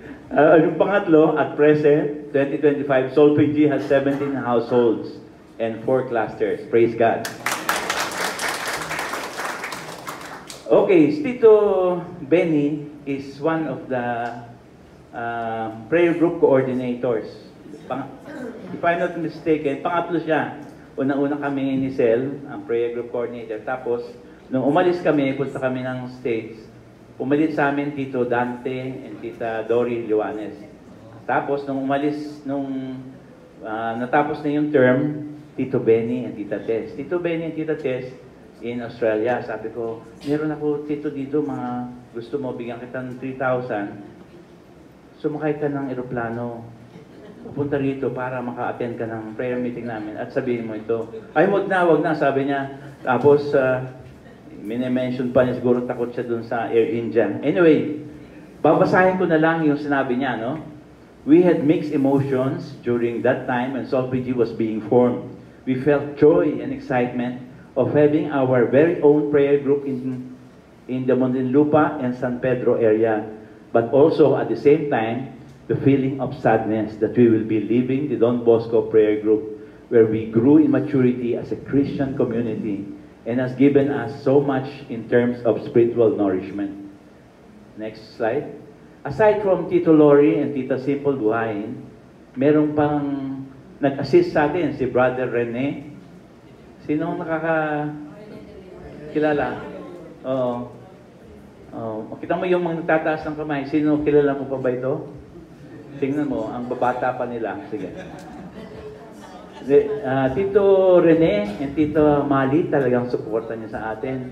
Yung pangatlo, at present, 2025, Sol PG has 17 households and 4 clusters. Praise God. Okay, Tito Benny is one of the prayer group coordinators. If I'm not mistaken, pangatlo siya. Unang-una kami ni Sel, ang prayer group coordinator. Tapos, nung umalis kami, punta kami ng States, umalis sa amin Tito Dante and Tita Dory Liwanes. Tapos, nung natapos na yung term, Tito Benny and Tita Tess. Tito Benny and Tita Tess, in Australia. Sabi ko, meron ako Tito dito, mga gusto mo, bigyan kita ng 3,000. Sumakay ka ng eroplano. Pupunta rito para maka-attend ka ng prayer meeting namin at sabihin mo ito. Ay, wag na, sabi niya. Tapos, mini-mention pa niya, siguro takot siya dun sa Air India. Anyway, babasahin ko na lang yung sinabi niya, no? We had mixed emotions during that time when Sol PG was being formed. We felt joy and excitement of having our very own prayer group in the Muntinlupa and San Pedro area, but also at the same time, the feeling of sadness that we will be leaving the Don Bosco prayer group, where we grew in maturity as a Christian community and has given us so much in terms of spiritual nourishment. Next slide. Aside from Tito Lori and Tita Simple Buhayin, merong pang nag-assist sa atin, si Brother Rene. Sino nakakilala? Oo. Kita mo yung mga nagtataas ng kamay. Sino kilala mo pa ba ito? Tingnan mo, ang babata pa nila. Sige. Tito Rene and Tito Mali, talagang suporta niya sa atin.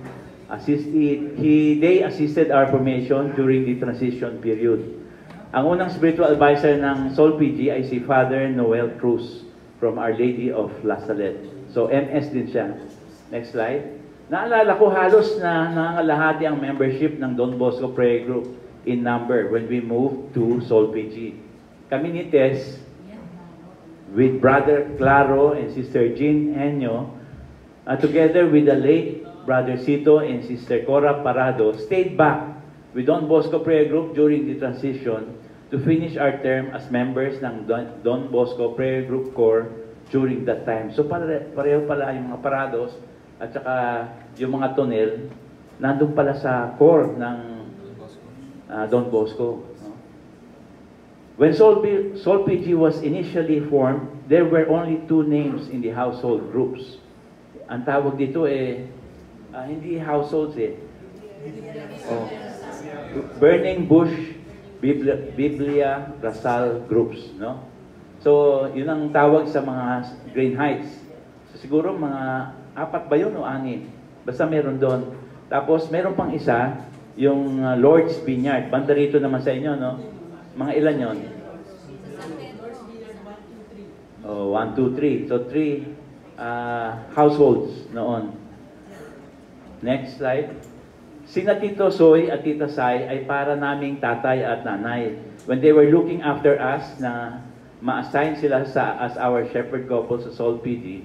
They assisted our formation during the transition period. Ang unang spiritual advisor ng Sol PG ay si Father Noel Cruz from Our Lady of La Salette. So, MS din siya. Next slide. Naalala ko halos na nangalahati ang membership ng Don Bosco Prayer Group in number when we moved to Sol PG. Kami ni Tess, with Brother Claro and Sister Jean Henyo, together with the late Brother Cito and Sister Cora Parado, stayed back with Don Bosco Prayer Group during the transition to finish our term as members ng Don Bosco Prayer Group Corps during that time. So pareho pala yung mga Parados at saka yung mga Tonel nandun pala sa core ng Don Bosco. When Sol PG was initially formed, there were only 2 names in the household groups. Ang tawag dito hindi households Burning Bush Biblia Rasal groups, no? So, yun ang tawag sa mga Green Heights. So, siguro mga 4 ba yun o 6? Basta meron doon. Tapos, meron pang isa, yung Lord's Vineyard. Banda rito naman sa inyo, no? Mga ilan yun? 1, 2, 3. So, 3 households noon. Next slide. Sina Tito Soy at Tita Sai ay para naming tatay at nanay. when they were looking after us na ma-assign sila as our shepherd couple sa Sol PG,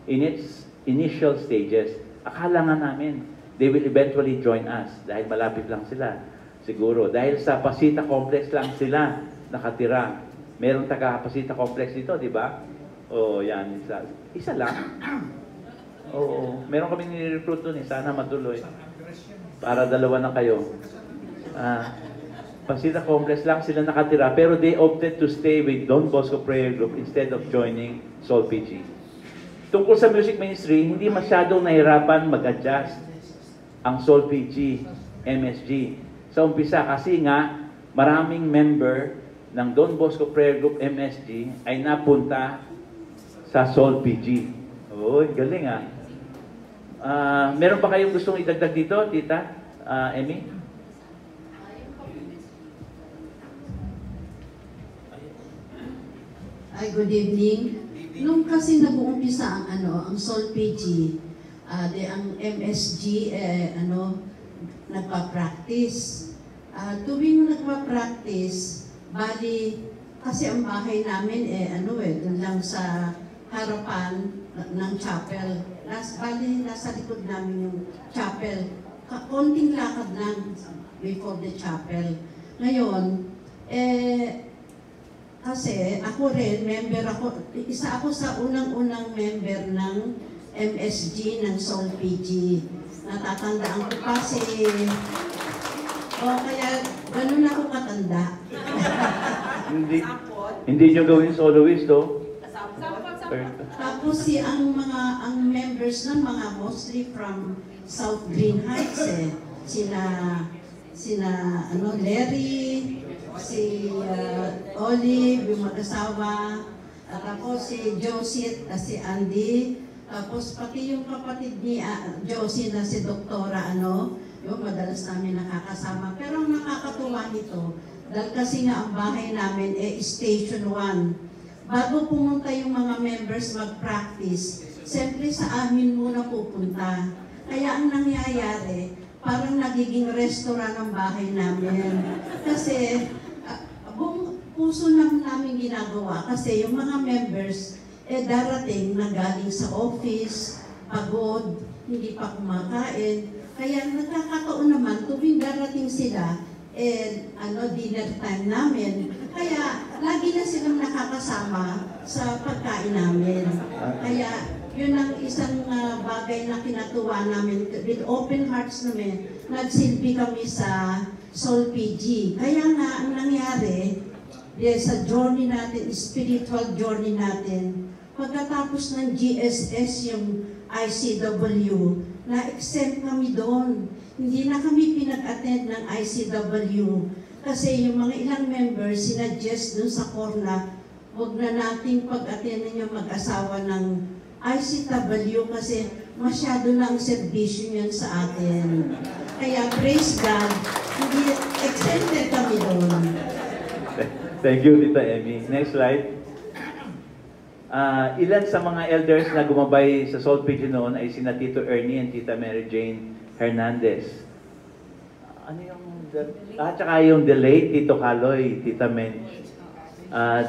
in its initial stages, akala nga namin they will eventually join us dahil malapit lang sila. Siguro. Dahil sa Pasita Complex lang sila nakatira. Merong taga-Pasita Complex dito, di ba? Oh, yan. Isa lang. Oo. Meron kami ni-recruit doon. Sana matuloy. Para dalawa na kayo. Pasita Complex lang sila nakatira. Pero they opted to stay with Don Bosco Prayer Group instead of joining Sol PG. Tungkol sa music ministry, hindi masyadong nahirapan mag-adjust ang Sol PG, MSG. Sa umpisa kasi nga maraming member ng Don Bosco Prayer Group MSG ay napunta sa Sol PG. Oy, galing ah. Meron pa kayong gustong idagdag dito, Tita Emmy? Ay, good evening. Nung kasi nag-uumpisa ang Sol PG, ang MSG, nagpa-practice. Tuwing nagpa-practice, bali, kasi ang bahay namin, doon lang sa harapan ng chapel. Bali, nasa likod namin yung chapel. Konting lakad lang before the chapel. Ngayon, kasi ako rin, isa ako sa unang-unang member ng MSG ng Sol PG. Natatandaan ko kasi, kaya ganun ako katanda. Hindi nyo gawin soloist, do? Tapos ang members ng mga mostly from South Green Heights sina Larry, si Olive, yung mag-asawa, tapos si Josie at si Andy, tapos pati yung kapatid ni Josie na si Doktora, yung madalas namin nakakasama. Pero ang nakakatuwa nito, dahil kasi nga ang bahay namin Station 1. Bago pumunta yung mga members mag-practice, siyempre sa amin muna pupunta. Kaya ang nangyayari, parang nagiging restaurant ang bahay namin. Kasi buong puso namin ginagawa kasi yung mga members darating na galing sa office, pagod, hindi pa kumakain. Kaya nagkakataon naman, tuwing darating sila, dinner time namin. Kaya lagi na silang nakakasama sa pagkain namin. Kaya yun ang isang bagay na kinatuwa namin. With open hearts namin, nagsilbi kami sa Sol PG. Kaya nga, ang nangyari, sa journey natin, spiritual journey natin, pagkatapos ng GSS, yung ICW, na-exempt kami doon. Hindi na kami pinag-attend ng ICW. Kasi yung mga ilang members, sinadjust doon sa Corna, huwag na nating pag-attend yung mag-asawa ng ICW kasi masyado lang servisyo yan sa atin. Kaya praise God, hindi exempted kami doon. Thank you, Tita Emmy. Next slide. Ilan sa mga elders na gumabay sa Sol PG noon ay sina Tito Ernie and Tita Mary Jane Hernandez. Ano yung... tsaka yung delayed Tito Caloy, Tita Mench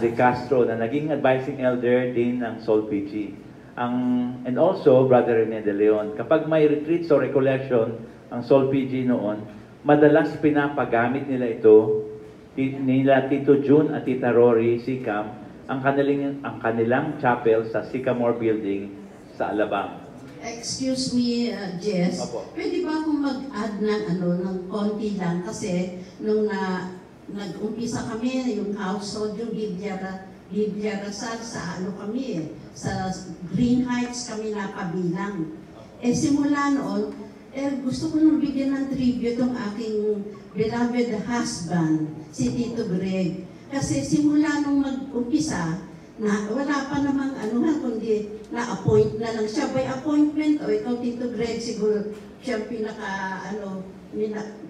De Castro na naging advising elder din ng Sol PG. And also, Brother Rene De Leon. Kapag may retreats o recollection ang Sol PG noon, madalas pinapagamit nila ito nila Tito June at Tita Rory Sikam ang kanilang chapel sa Sycamore Building sa Alabang. Excuse me, Jess. Opo. Pwede ba akong mag-add ng konti lang? Kasi nung nag-umpisa kami, yung household, yung Biblia Rasal, sa sa Green Heights kami napabilang. Simula noon, gusto ko nang bigyan ng tribute ang aking beloved husband, si Tito Greg. Kasi simula nung mag-umpisa, wala pa namang kundi na-appoint na lang siya by appointment. O ikaw, Tito Greg, siguro siya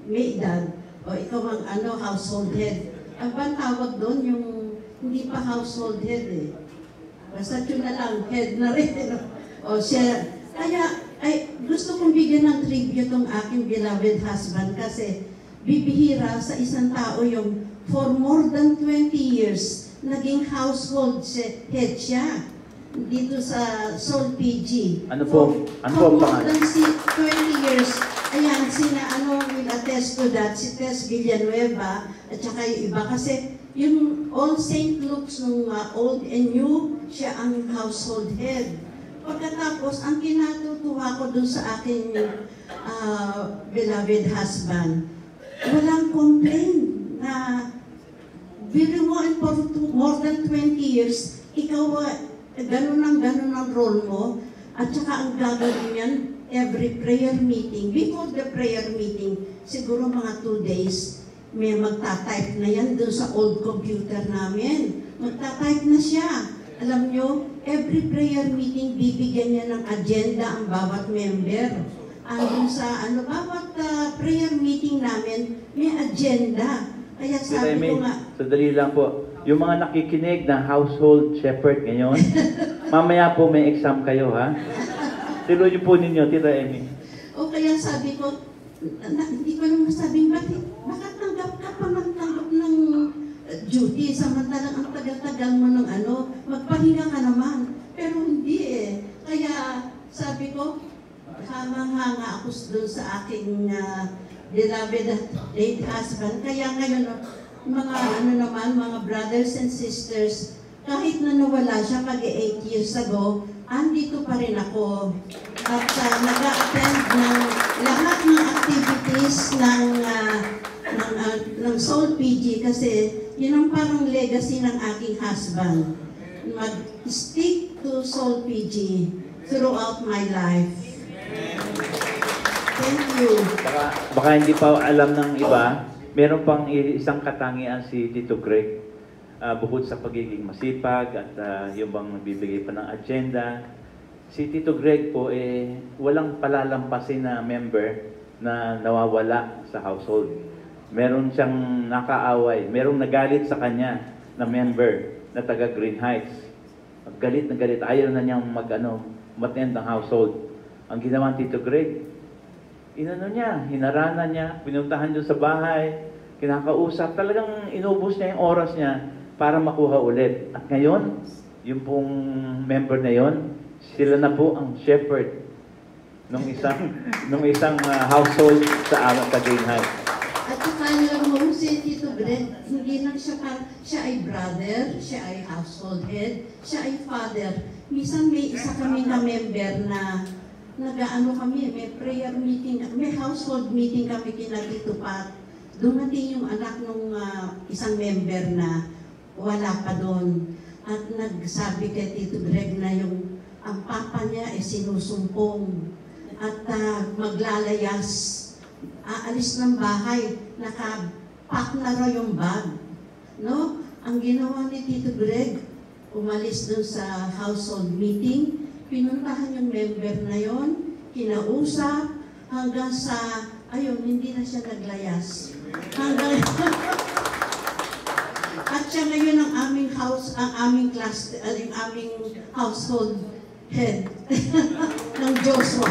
may edad. O ikaw ang household head. Ang bang tawag doon, yung hindi pa household head Basta yun na lang, head na rin. O siya. Kaya, gusto kong bigyan ng tribute ang aking beloved husband kasi bibihira sa isang tao yung for more than 20 years, naging household head siya dito sa Soul PG. Ano po ang For more pangalan? than 20 years, ayan, will attest to that, si Tess Villanueva, at saka yung iba, kasi yung All St. Luke's nung old and new, siya ang household head. Pagkatapos, ang kinatutuwa ko dun sa aking beloved husband, walang complaint na biro mo for more than 20 years, ikaw ganun ang role mo, at saka ang gagawin yan, every prayer meeting, before the prayer meeting, siguro mga 2 days, may magta-type na yan dun sa old computer namin. Magta-type na siya. Alam nyo, every prayer meeting, bibigyan niya ng agenda ang bawat member. Andun sa bawat prayer meeting namin, may agenda. Kaya sabi ko nga, Sadali lang po. Yung mga nakikinig na household shepherd ngayon, mamaya po may exam kayo, ha? Tinuloy po ninyo, Tita Amy. o kaya sabi ko, hindi ko naman masabing, bakit tanggap ka pa magtanggap ng duty, samantalang ang tagal-tagal mo ng magpahinga ka naman. Pero hindi Kaya sabi ko, hamang-hanga ako doon sa aking beloved late husband. Kaya ngayon, mga mga brothers and sisters, kahit na nawala siya 8 years ago, andito pa rin ako. At nag-attend ng lahat ng activities ng Soul PG kasi yun ang parang legacy ng aking husband. Mag-stick to Soul PG throughout my life. Thank you. Baka hindi pa alam ng iba, meron pang isang katangian si Tito Greg. Bukod sa pagiging masipag at yung bang nagbibigay pa ng agenda, si Tito Greg po walang palalampasin na member na nawawala sa household. Meron siyang nakaaway, merong nagalit sa kanya na member na taga Green Heights. Galit na galit, ayaw na niyang mag-attend ng household. Ang ginawa ni Tito Greg, hinaranan niya, pinuntahan doon sa bahay, kinakausap, talagang inubos niya yung oras niya para makuha ulit. At ngayon, yung pong member na yon, sila na po ang shepherd nung isang household sa Green Heights. At saka alam mo, si Tito Greg, hindi lang siya ay brother, siya ay household head, siya ay father. Minsan may isa kami na member na kami, may prayer meeting, may household meeting kami kina Tito Pat. Dumating yung anak ng isang member na wala pa doon. At nagsabi kay Tito Greg na ang papa niya sinusumpong at maglalayas. Aalis ng bahay, nakapack na raw yung bag. No? Ang ginawa ni Tito Greg, umalis doon sa household meeting, pinuntahan yung member na yon, kinausap, hanggang sa, hindi na siya naglayas. At siya ngayon ang aming household head ng Joshua.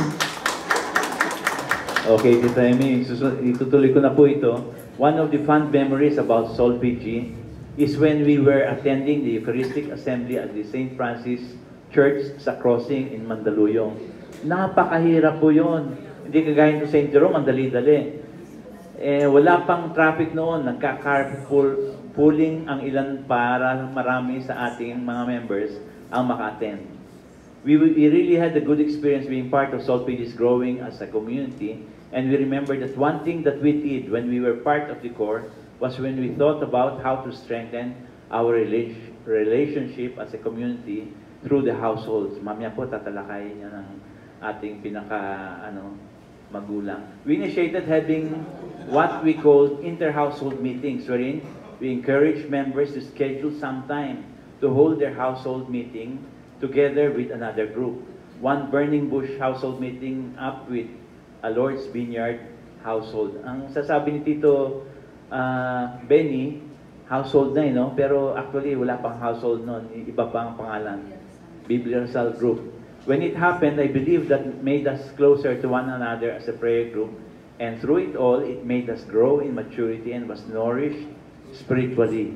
Okay, Tita Amy, itutuloy ko na po ito. One of the fond memories about Soul PG is when we were attending the Eucharistic Assembly at the St. Francis Church sa Crossing in Mandaluyong. Napakahirap po yun. Hindi kagaya to St. Jerome, ang dali-dali. Wala pang traffic noon, nagka-carpooling ang ilan para marami sa ating mga members ang maka-attend. We really had a good experience being part of Soul PG's growing as a community, and we remember that one thing that we did when we were part of the core was when we thought about how to strengthen our relationship as a community through the households. Mamaya po tatalakayin niya ng ating magulang. We initiated having what we called inter-household meetings, wherein we encourage members to schedule some time to hold their household meeting together with another group. One Burning Bush household meeting up with a Lord's Vineyard household. Ang sasabi ni Tito Benny, household na no? Pero actually wala pang household noon, iba pa ang pangalan. Biblical Group. When it happened, I believe that made us closer to one another as a prayer group, and through it all, it made us grow in maturity and was nourished spiritually.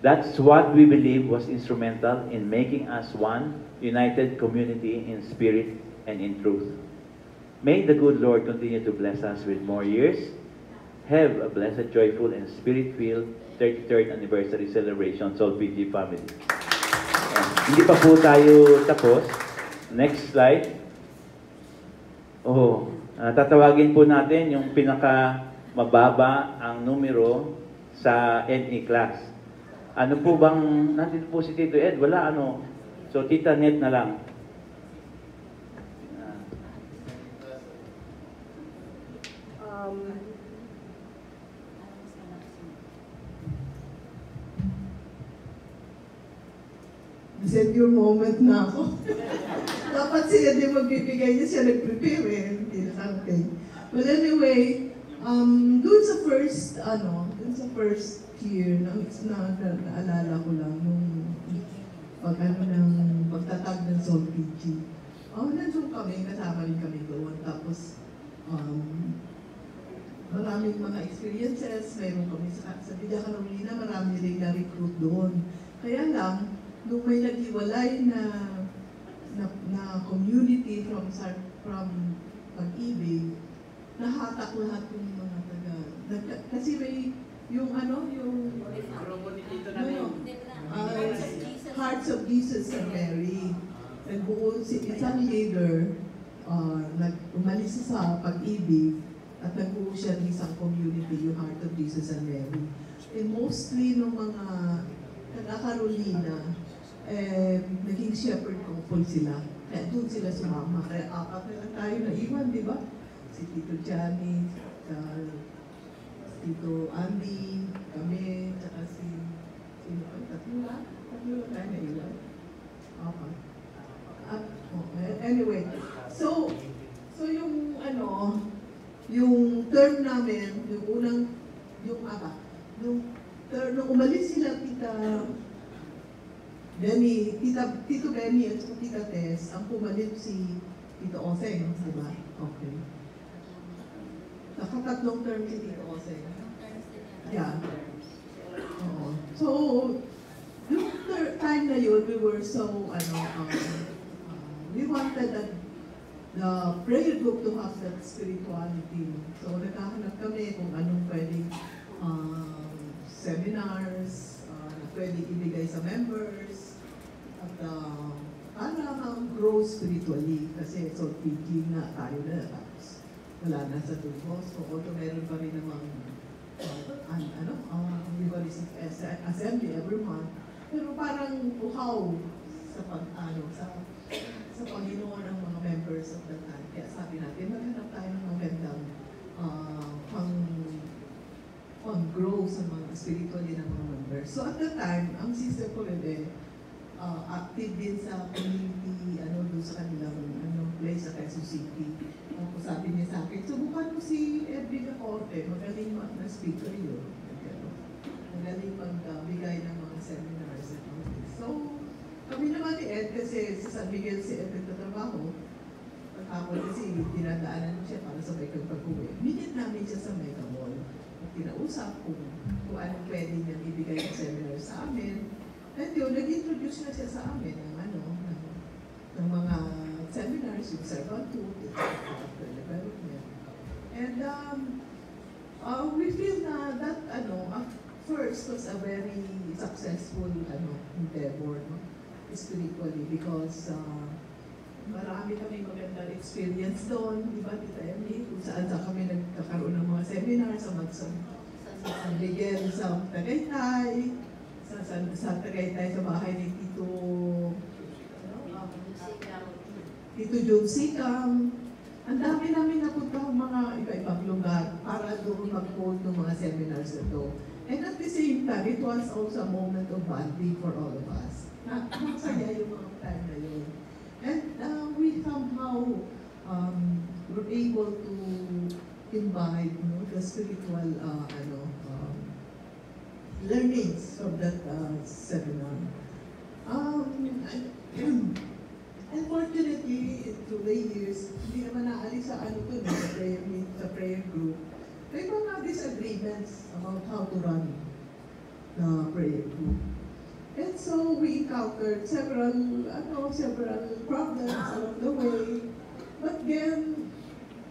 That's what we believe was instrumental in making us one united community in spirit and in truth. May the good Lord continue to bless us with more years. Have a blessed, joyful, and spirit-filled 33rd anniversary celebration, Soul PG family. Hindi pa po tayo tapos. Next slide. Tatawagin po natin yung pinaka mababa ang numero sa NE class. Ano po bang, nandito po si Tito Ed, wala ano. So Tita Net na lang. Senior moment na ako. Dapat siya din magbibigay niya, siya nag-prepare eh, hindi something. But anyway, dun sa first year, naalala ko lang nung pagtatag ng Soul PG. Nandun kami, kasama rin kami doon. Tapos, maraming mga experiences, mayroon kami sa Villa Carolina, marami rin na-recruit doon. Kaya lang, nung may naghiwalay na community from Pag-ibig, nahatak lahat yung mga kasi may yung Hearts of Jesus and Mary. Nagbuo isang leader, umalis sa Pag-ibig at nagbuo siya ng isang community, yung Heart of Jesus and Mary. And mostly nung mga taga-Carolina, naging shepherd couple sila. Kaya doon sila sumama. Kaya apat na lang tayo na iwan, di ba? Si Tito Johnny, Tito Andy, kami, tsaka tatlo lang tayo na iwan. Anyway, so yung yung term namin, nung umalis sila Tito Benny at Tita Tess, ang pumalit si Tito Oseng, di ba? Okay. Nakatatlong term si Tito Oseng. Yeah. So, yung time na yun, we were so, we wanted the prayer group to have that spirituality. So, naghahanap kami kung anong pwedeng seminars, pwedeng ibigay sa members, at para mag-grow spiritually, kasi Soul PG na tayo na, tapos wala na sa tubos. So, although meron pa rin namang Eucharistic assembly every month, pero parang uhaw sa sa Panginoon ang mga members of the time. Kaya sabi natin, maghanap tayo ng magandang pang-grow sa mga spiritually ng mga members. So at the time, ang sister ko rin active din sa community, doon sa kanilang place sa Quezon City. Tapos sabi niya sa akin, subukan mo si Edwin Corte, magaling na speaker yun. Magaling magbigay ng mga seminars. So, kami naman ni Ed, kasi sa San Miguel si Ed nagtatrabaho, pagkakon kasi dinadaanan siya para sa Mega Pag-uwi. Minit namin siya sa Mega Mall. At kinausap kung anong pwede niyang ibigay ng seminar sa amin. At yun, nag-introduce na siya sa amin ng mga seminars, yung Servanthood, yung development. And we feel na that, first was a very successful endeavor, spiritually, because marami kami magandang experience doon, di ba, Tita Emily? Kung saan kami nagkakaroon ng mga seminar sa San Miguel, sa Tagaytay, sa Tagaytay, sa bahay ni Tito John Sikam. Ang dami namin napunta ng mga iba-ibang lugar para doon mag-hold ng mga seminars na ito. And at the same time, it was also a moment of bonding for all of us. Masaya yung mga time na yun. And we somehow were able to imbibe the spiritual learnings from that seminar. Unfortunately, through the years, hindi naman naalis sa sa prayer group. May mga disagreements about how to run prayer group. And so we encountered several problems along the way. But then,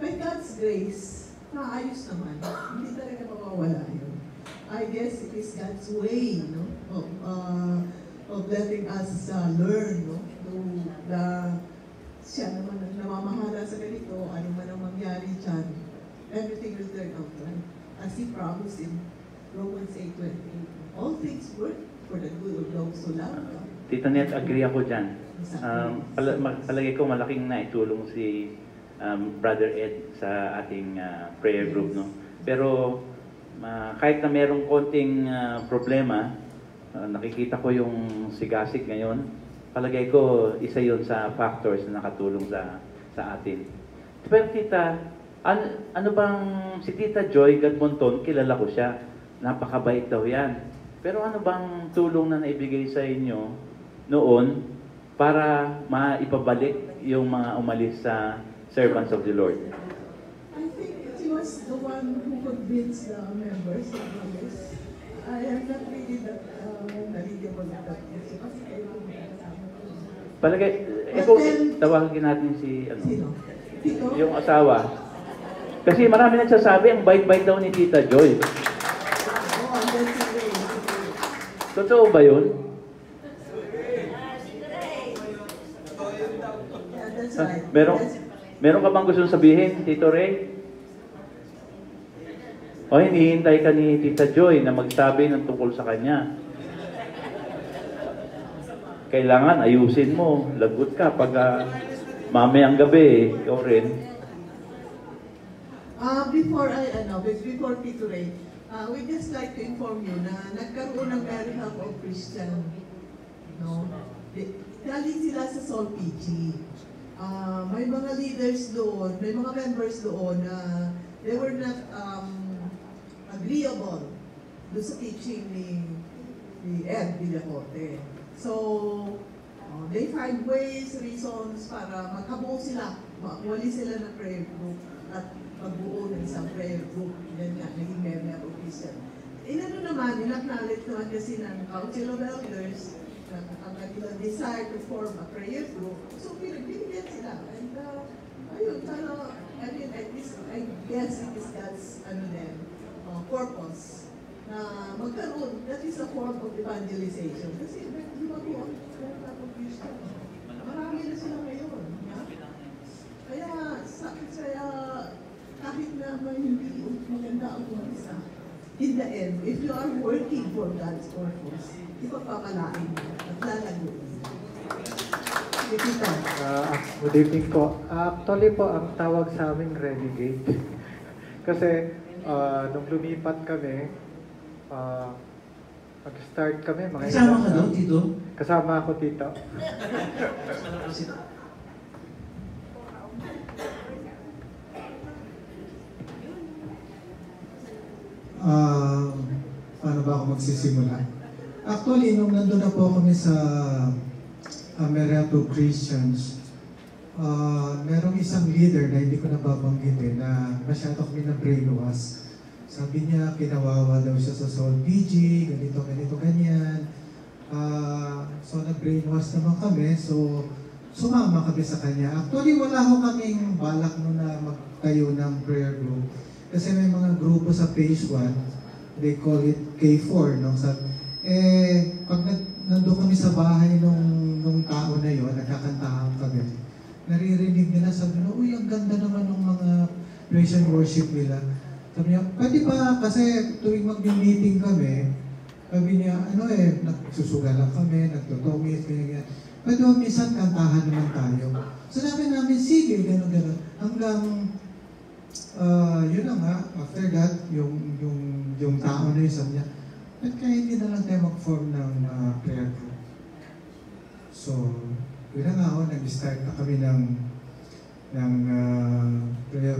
by God's grace, naayos naman. Hindi talaga mawawala yun. I guess it is God's way, no, of letting us learn, no, siya naman ang namamahala sa ganito, ano man ang mangyari dyan, everything will turn out right. As He promised in Romans 8:28, all things work for the good of those who love God. Tita Net, agree ako dyan. Palagay ko malaking naitulong si Brother Ed sa ating prayer group, no? Pero kahit na merong konting problema, nakikita ko yung sigasig ngayon, palagay ko isa yun sa factors na nakatulong sa atin. Pero tita, ano bang si Tita Joy Gadmonton, kilala ko siya, napakabait daw yan. Pero ano bang tulong na naibigay sa inyo noon para maipabalik yung mga umalis sa servants of the Lord? I think he was the one who convinced the members to promise. I am not really that knowledgeable with that. Kasi kayo Palagay, tawagin natin si sino? Tito? yung asawa. Kasi marami nagsasabi, ang bait-bait daw ni Tita Joy. Totoo ba yun? Yeah, that's right. Meron ka bang gustong sabihin, Tito Ray? O hinihintay ka ni Tita Joy na magsabi ng tungkol sa kanya. Kailangan ayusin mo, lagot ka pag mamayang gabi, ikaw rin. Before Tito Ray, we just like to inform you na nagkaroon ng Mary Help of Christian, no? Galing sila sa Sol PG. May mga leaders doon, may mga members doon na they were not agreeable doon sa teaching ni Ed Villacorte. So, they find ways, reasons para magkabuo sila, wali sila ng prayer group at magbuo ng isang prayer group. Yan nga, naging Mary Help of Christian. Inano naman, in-acknowledge naman kasi ng Council of Elders ang kanilang desire to form a prayer group. So, binigyan sila. And, ayun, sana, I guess it is God's, purpose na magkaroon, that is a form of evangelization. Kasi, marami na sila ngayon. Kaya, kahit na may hindi maganda ang isa, in the end, if you are working for God's purpose, ipapamalain mo at lalaguin. Good evening po. Actually po, ang tawag sa amin renegade. Kasi, nung lumipat kami, mag-start kami. Kasama ka doon, Tito? Kasama ako, Tito. Paano ba ako magsisimula? Actually, nung nandun na po kami sa Merato Christians, merong isang leader na hindi ko nababanggitin na masyado kami na brainwash. Sabi niya, kinawawa daw siya sa Sol PG, ganito, ganyan. So, nag-brainwash naman kami. So, sumama kami sa kanya. Actually, wala ho kaming balak no na magtayo ng prayer group. Kasi may mga grupo sa Phase 1, they call it K4, no? Pag nandun kami sa bahay nung tao na yon, nagkakantahan kami, naririnig nila, sabi nila, uy, ang ganda naman ng mga praise and worship nila. Sabi niya, pwede ba, kasi tuwing mag-meeting kami, sabi niya, nagsusuga lang kami, nagtutongit, ganyan. Pwede ba minsan kantahan naman tayo? So sabi namin, sige, gano'n. Hanggang, yun na nga, after that, yung tao na yun, sabi niya, ba't kaya hindi na lang tayo mag-form ng prayer group? So, yun na nga ako, nag-start na kami ng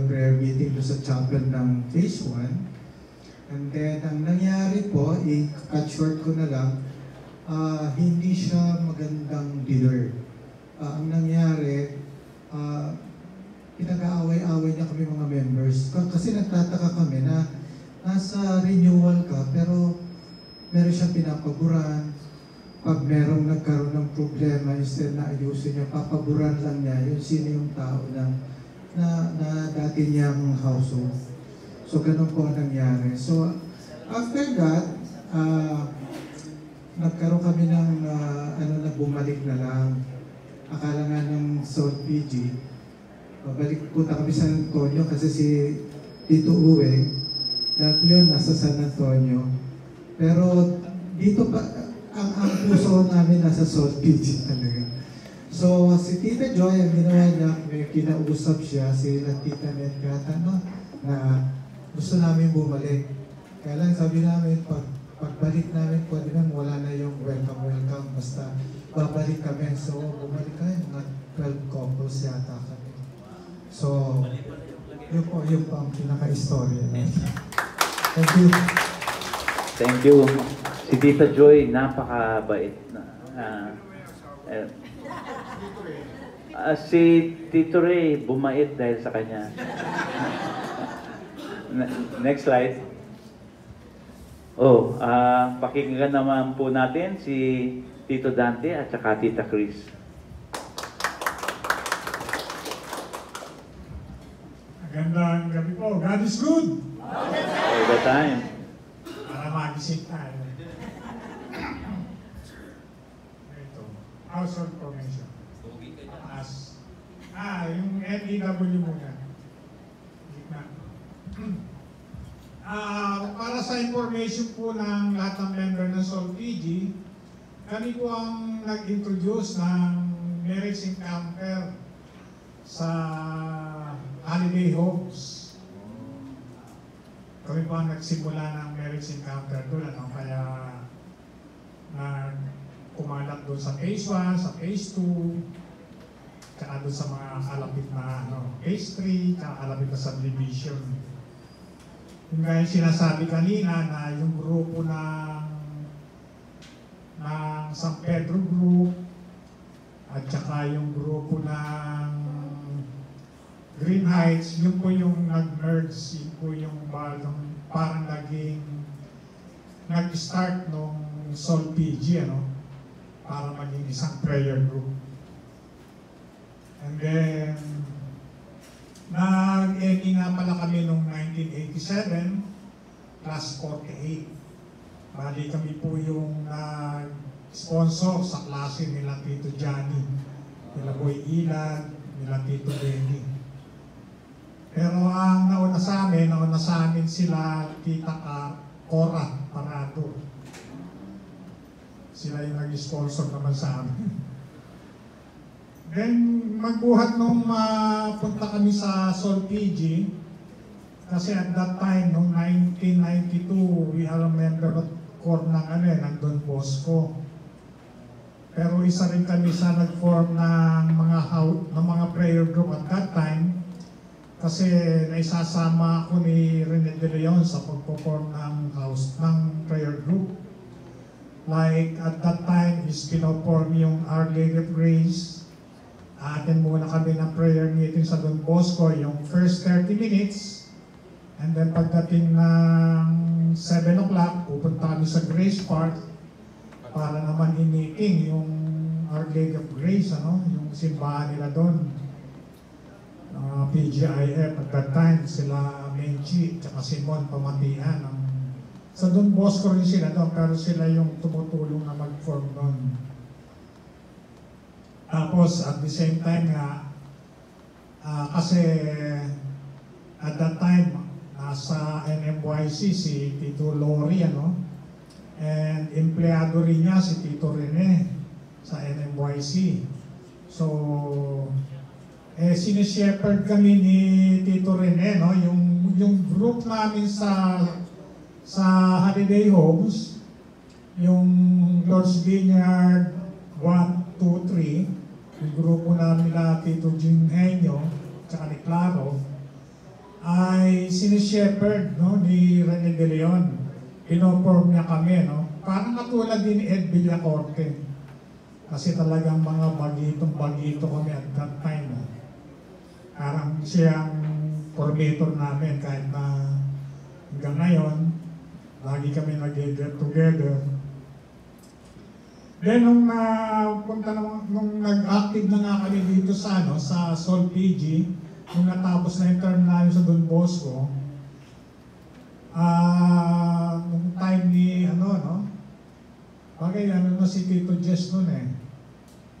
prayer meeting doon sa chapel ng Phase 1. And then, ang nangyari po, i-cut short ko na lang, hindi siya magandang leader. Ang nangyari, pinag-aaway-aaway niya kami mga members. Kasi nagtataka kami na nasa renewal ka, pero meron siyang pinapaguran. Pag merong nagkaroon ng problema, instead na ayusin niya, papaguran lang niya yun sino yung tao na dati niyang household. So, ganun po ang nangyari. So, after that, nagkaroon kami ng bumalik na lang. Akala nga ng South PG, punta kami sa San Antonio kasi si Tito Uwe, lahat yun nasa San Antonio. Pero dito pa, ang puso namin nasa South PG talaga. So, si Tita Joy, ang ginawa niya, may kinausap siya, si Tita Nedgata, na gusto namin bumalik. Kaya lang sabi namin, pagbalik namin, pwede nang wala na yung welcome, basta babalik kami. So, bumalik kami, mga 12 couples yata kami. So, yun po ang pinaka-istorya. Thank you. Thank you. Si Tita Joy, napakabait. Si Tito Ray, bumait dahil sa kanya. Next slide. Pakinggan naman po natin si Tito Dante at saka Tita Chris. Magandang gabi po. God is good! All the time. Para magising tayo. Ito. Household formation. Yung NEW muna. Para sa information po ng lahat ng member ng Soul PG, kami po ang nag-introduce ng marriage encounter sa holiday homes. Kami po ang nagsimula ng marriage encounter doon, kaya kumalat doon sa phase 1, sa phase 2, tsaka doon sa mga kalapit na phase 3, tsaka kalapit na subdivision. Yung gaya sinasabi kanina na yung grupo ng San Pedro Group at saka yung grupo ng Green Heights, yun po yung nag-merge, yun po yung parang nag-start nung Soul PG, para maging isang prayer group. And then, nag-ending nga pala kami noong 1987, class 48. Bali kami po yung nag-sponsor sa klase nila Tito Johnny, nila Boy Ilan, nila Tito Benny. Pero ang nauna sa amin sila Tita Cora Parado. Sila yung nag-sponsor naman sa amin. Then, magbuhat nung punta kami sa Soul PG, kasi at that time, noong 1992, we are a member of core ng Don Bosco. Pero isa rin kami sa nag-form ng mga prayer group at that time, kasi naisasama ako ni Rene De Leon sa pagpo-form ng prayer group. Like at that time, is pinoform yung Our Lady of Grace. Atin muna kami ng prayer meeting sa Don Bosco, yung first 30 minutes. And then pagdating ng 7 o'clock, pupunta kami sa Grace Park para naman i-meeting yung Our Lady of Grace, yung simbahan nila doon. PGIF at that time, sila Menchi at Simon Pamatian. Sa Don Bosco rin sila doon, pero sila yung tumutulong na mag-form doon. Tapos at the same time nga, kasi at that time, nasa NMYC si Tito Lori, and empleyado rin niya si Tito Rene sa NMYC. So, sineshepherd kami ni Tito Rene, yung group namin sa holiday homes, yung Lord's Vineyard 1, 2, 3, yung grupo namin na Tito Jingenyo, tsaka ni Claro, ay sineshepherd ni Rene De Leon. Pinoform niya kami, parang katulad din ni Ed Villacorte. Kasi talagang mga bagitong-bagito kami at that time. Parang siyang formator namin kahit na hanggang ngayon, Lagi kami nag-get together. Then nung nag-active na nga kami dito sa sa Sol PG, nung natapos na yung term namin sa Don Bosco, nung time ni bagay na si Tito Jess nun eh.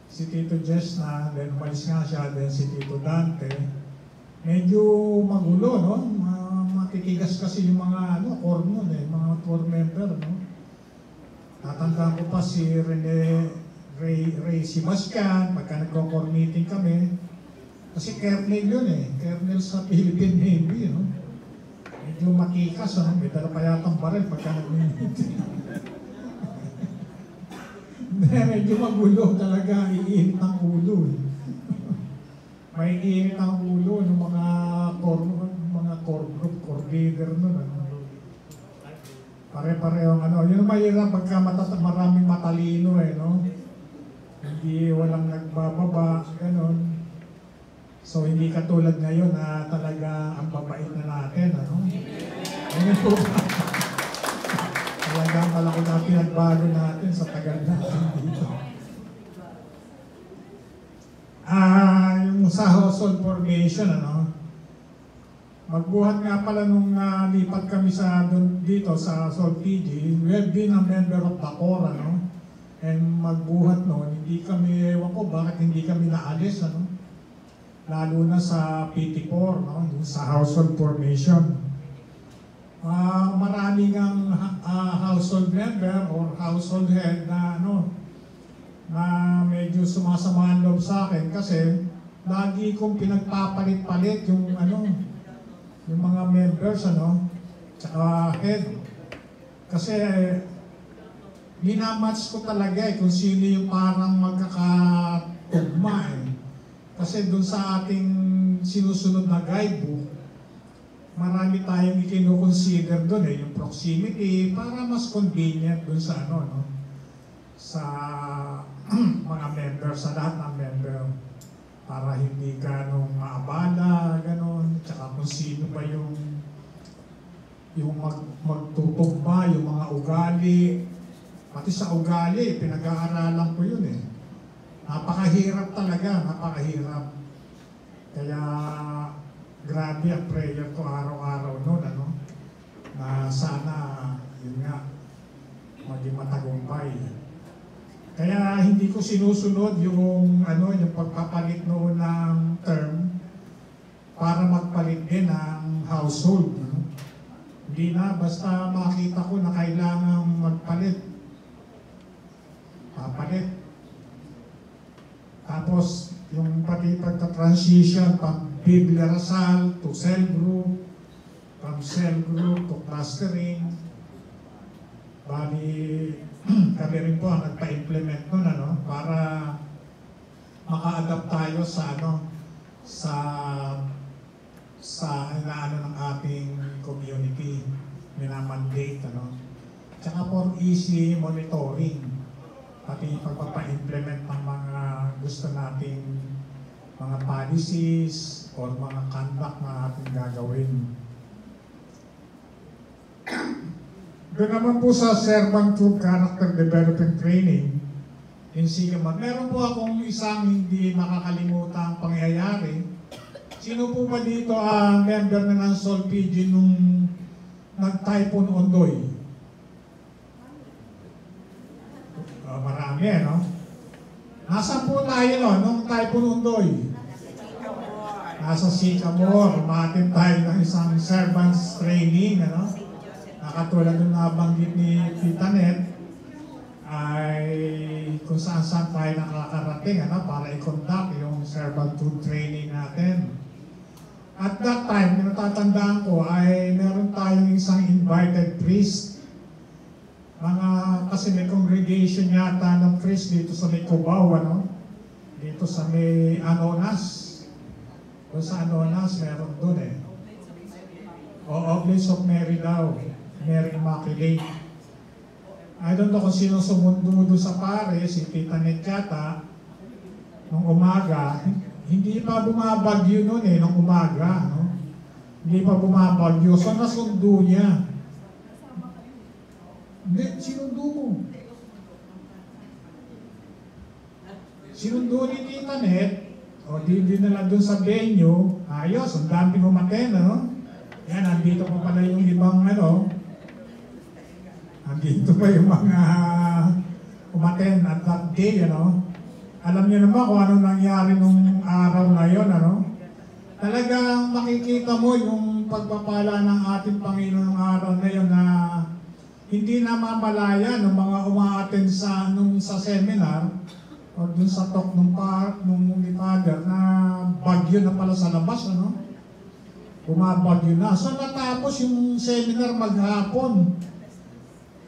Si Tito Jess na, then umalis nga siya, then si Tito Dante. Medyo magulo, no? Makikigas kasi yung mga core nun eh, mga core member, no? Tatandaan ko pa si Ray Sebastian, pagka nagko-core meeting kami. Kasi Colonel yun eh, Colonel sa Philippine Navy, no? Medyo makikas, no? May dala pa yatang baril pagka nag-meeting. Medyo magulo talaga, iinit ang ulo. May iinit ang ulo ng mga core group, core leader nun. Pare-pareho yun ang mahirap pagka maraming matalino eh, no? Hindi, walang nagbababa, ganon. So hindi katulad ngayon na talaga ang babait na natin, ano? Ano po ba? Talagang malaki na pinagbago natin sa tagal natin dito. Yung sa household formation, magbuhat nga pala nung lipat kami dito sa Sol PG, we have been a member of the core, and magbuhat hindi kami, ewan ko bakit hindi kami naalis, lalo na sa PT4, yung sa household formation. Maraming ang household member or household head na na medyo sumasama ang loob sa akin kasi lagi kong pinagpapalit-palit yung mga members tsaka head. Kasi minamatch ko talaga kung sino yung parang magkakatugma Kasi dun sa ating sinusunod na guidebook, marami tayong i-consider doon yung proximity para mas convenient doon sa sa mga member, sa lahat ng member, para hindi ganong maabala, ganon, tsaka kung sino ba yung magtutugma, yung mga ugali, pati sa ugali, pinag-aaralan ko yun Napakahirap talaga, napakahirap. Kaya grabe ang prayer ko araw-araw noon, na sana, yun nga, maging matagumpay. Kaya hindi ko sinusunod yung pagpapalit noon ng term para magpalit din ng household. Hindi na, basta makita ko na kailangan magpalit. Papalit. Tapos, yung pati pagka-transition, pag-Biblia Rasal to cell group, from cell group to clustering. Bali, kami rin po ang nagpa-implement nun, para maka-adapt tayo sa ng ating community, minamandate, Tsaka for easy monitoring, pati pagpapa-implement ng mga gusto nating mga policies or mga conduct na ating gagawin. Doon naman po sa Servanthood Character Development Training in Sigaman, meron po akong isang hindi makakalimutang pangyayari. Sino po ba dito ang member na ng Sol PG nung nag-Typhoon Ondoy? Marami, Nasaan po tayo, nung Typhoon Ondoy? Nasa Sycamore. Umatin tayo ng isang servants training, Nakatulad nung nabanggit ni Tita Net, ay kung saan-saan tayo nakakarating, para i-conduct yung servanthood training natin. At that time, natatandaan ko, ay meron tayong isang invited priest. Kasi may congregation yata ng priest dito sa may Cubao, dito sa may Anonas. Doon sa Anonas, meron doon Oblates of Mary daw, Mary Immaculate. I don't know kung sino sumundo doon sa pare, si Tita Net yata, nung umaga. Hindi pa bumabagyo noon nung umaga, Hindi pa bumabagyo, so nasundo niya. Hindi, sinundo mo. Sinundo ni Tita Net, o di na lang dun sa venue, ayos, ang daming umaten, ano? Yan, andito pa pala yung ibang, ano, andito pa yung mga umaten at that day, ano? Alam niyo naman kung ano nangyari nung araw na yon, ano? Talagang makikita mo yung pagpapala ng ating Panginoon ng araw na yon na hindi na mamalaya ng mga umaaten sa seminar o dun sa talk ng Father na bagyo na pala sa labas, ano? Bumabagyo na. So natapos yung seminar maghapon.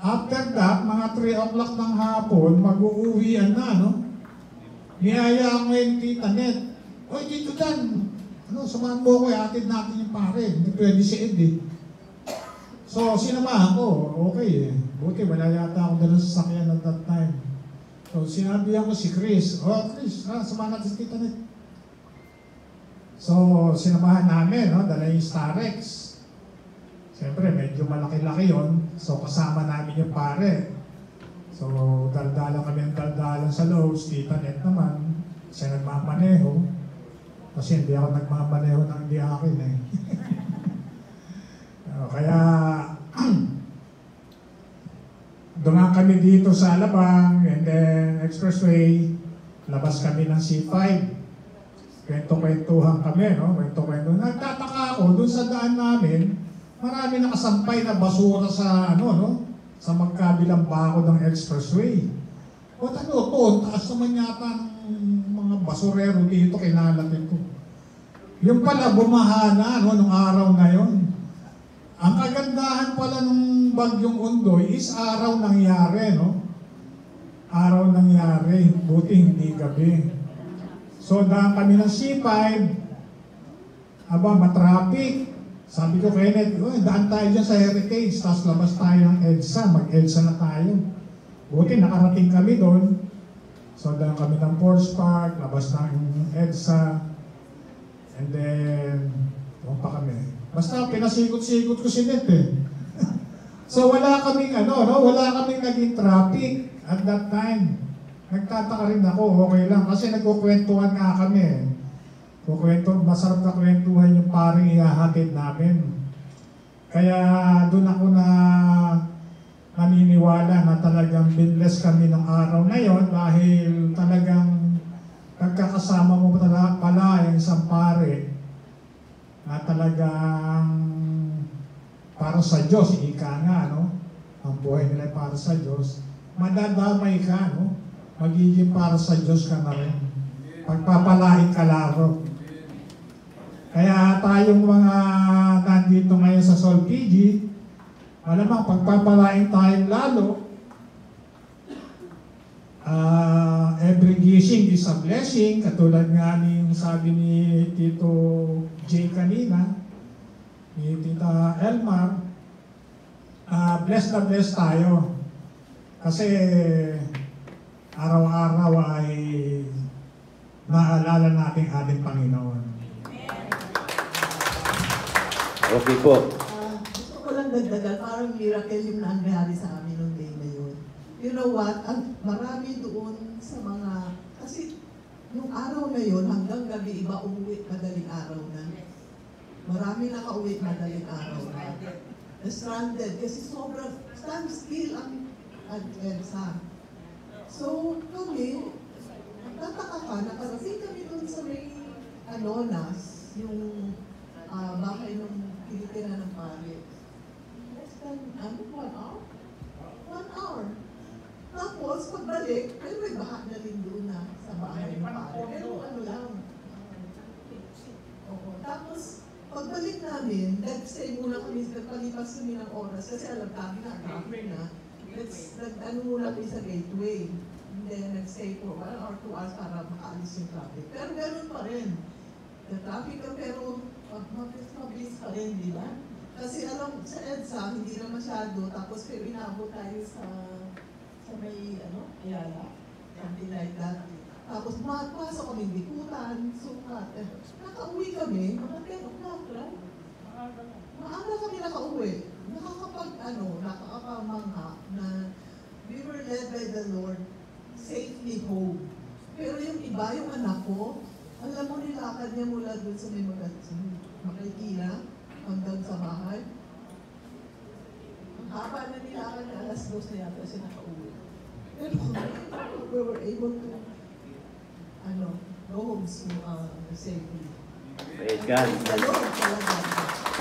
After that, mga 3 o'clock ng hapon, mag-uuwian na, no? Niyaya ko yung Tita Net. Oy, dito Dan, ano, samahan mo ko, atid natin yung pare. Hindi pwede si Ed, eh. So, sinamahan ko. Okay, eh. Buti, wala yata ako dala sa sakyan at that time. So, sinabihan ko si Chris. Oh, Chris, samahan natin si Tita Net. So, sinamahan namin, no? Dala yung Starex. Siyempre, medyo malaki-laki yon. So, kasama namin yung pare. So, daldalan kami ang daldalan sa loob. Tita Net naman, siya nagmamaneho. Kasi hindi ako nagmamaneho ng hindi akin, eh. Kaya, dumaan kami dito sa Alabang, and then Expressway, labas kami ng C5. Kwento-kwentuhan kami, no? Kwento-kwentuhan. Nagtataka ako, dun sa daan namin, marami nakasampay na basura sa, ano, no? Sa magkabilang bako ng Expressway. O ano to, taas naman yata ng mga basurero dito, kinalatin ko. Yung pala, bumahana, no, nung araw na yon. Ang kagandahan pala ng bagyong Undoy is araw nangyari, no? Araw nangyari, buti hindi gabi. So, daan kami ng C5, matraffic. Sabi ko kay Ned, daan tayo dyan sa Heritage, tapos labas tayo ng EDSA, mag-EDSA na tayo. Buti, nakarating kami doon. So, daan kami ng Force Park, labas ng EDSA, and then, doon pa kami. Basta, pinasikot-sikot ko si Ned, eh. So, wala kaming, wala kaming naging traffic at that time. Nagtataka rin ako, okay lang, kasi nagkukwentuhan nga kami. Masarap na kwentuhan yung paring ihahatid namin. Kaya doon ako na naniniwala na talagang binless kami ng araw na yon dahil talagang nagkakasama mo pala yung isang pare na talagang para sa Diyos, ika nga, no? Ang buhay nila para sa Diyos. Madadamay ka, no? Magiging para sa Diyos ka na rin. Pagpapalain ka laro. Kaya tayong mga nandito ngayon sa Sol PG, malamang pagpapalain tayong lalo. Every gising is a blessing, katulad nga yung sabi ni Tito Jay kanina, ni Tita Elmar, blessed na blessed tayo. Kasi araw-araw ay naalala natin ating Panginoon. Okay po. Gusto ko lang dagdagan, parang miracle yung nangyari sa amin noong day na yun. You know what? Marami doon sa mga, kasi nung araw na yun, hanggang gabi iba umuwi madaling araw na. Marami nakauwi madaling araw na. Na-stranded kasi sobrang standstill ang EDSA. So kami, nagtataka ka, nakarating kami doon sa may Anonas, yung bahay ng tinitira ng pare. Less than, 1 hour? 1 hour. Tapos, pagbalik, pero may baha na rin doon na sa bahay ng pare. Pero ano lang. Tapos, pagbalik namin, nag-stay muna kami, nagpalipas kami ng oras kasi alam kami na, traffic na. Nag-ano muna kami sa gateway. And then, nag-stay for 1 or 2 hours para makaalis yung traffic. Pero ganoon pa rin. Traffic ka pero mabilis pa rin, di ba? Kasi alam, sa EDSA, hindi na masyado, tapos pero inabot tayo sa may, Ayala, something like that. Tapos pasok kami Bikutan, Sukat. Nakauwi kami, mga 10 o'clock, right? Maaga kami nakauwi. Nakakapamangha na anak ko, alam mo nilakad niya mula doon sa may Makikina hanggang sa bahay. Ang haba na nilakad niya, alas 2 na yata siya nakauwi. Pero we were able to go home safely. Praise God. Dalawang talaga.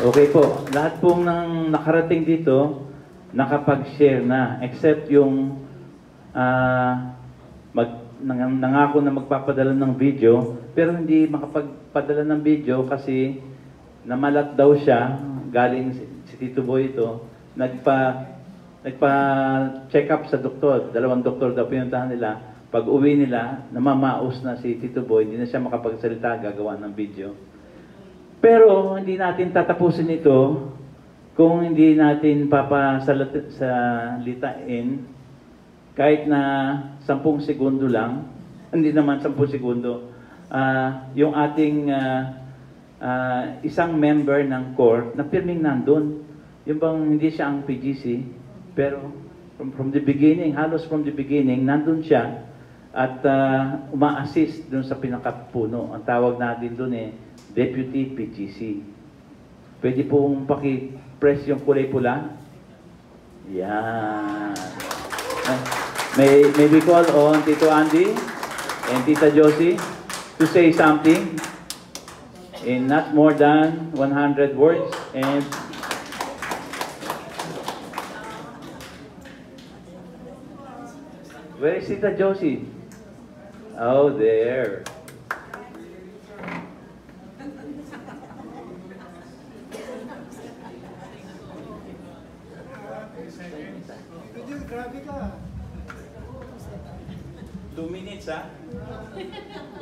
Okay po, lahat pong nang nakarating dito, nakapag-share na, except yung nangako na magpapadala ng video, pero hindi makapagpadala ng video kasi namalat daw siya, galing si Tito Boy ito, nagpa-check up sa doktor, 2 doktor daw pinuntahan nila. Pag uwi nila, namamaos na si Tito Boy, hindi na siya makapagsalita, gagawa ng video. Pero hindi natin tatapusin ito kung hindi natin papasalitain kahit na 10 segundo lang, hindi naman 10 segundo, yung ating isang member ng CORE na pirming nandun. Yung bang hindi siya ang PGC, pero from the beginning, halos from the beginning, nandun siya at uma-assist dun sa pinakapuno. Ang tawag natin dun Deputy PGC. Pwede pong paki-press yung kulay pula. Yan. May we call on Tito Andy and Tita Josie to say something in not more than 100 words. And where is Tita Josie? Oh, there. Grabe ka. 2 minutes, ha?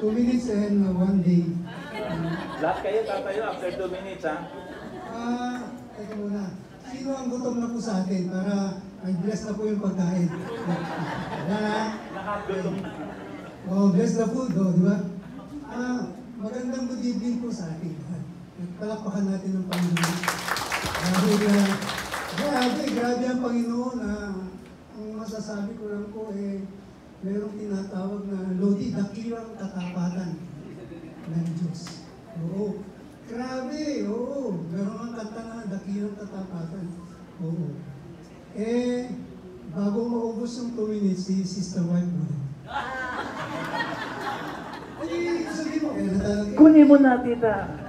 2 minutes and 1 day. Lahat kayo tatayo after 2 minutes, ha? Teka muna. Sino ang gutom na po sa atin para bless na po yung pagkain? Nakagutom na. Oh, bless the food, di ba? Magandang good evening po sa atin. Palakpakan natin ng Panginoon. Grabe ang Panginoon. Ang masasabi ko lang po merong tinatawag na Lodi, dakilang katapatan ng Diyos. Oo. Grabe, oo. Meron ang kanta na dakilang katapatan. Oo. Bago maubos yung 2 minutes, si Sister White mo. Sabi mo, kunin mo na, Tita.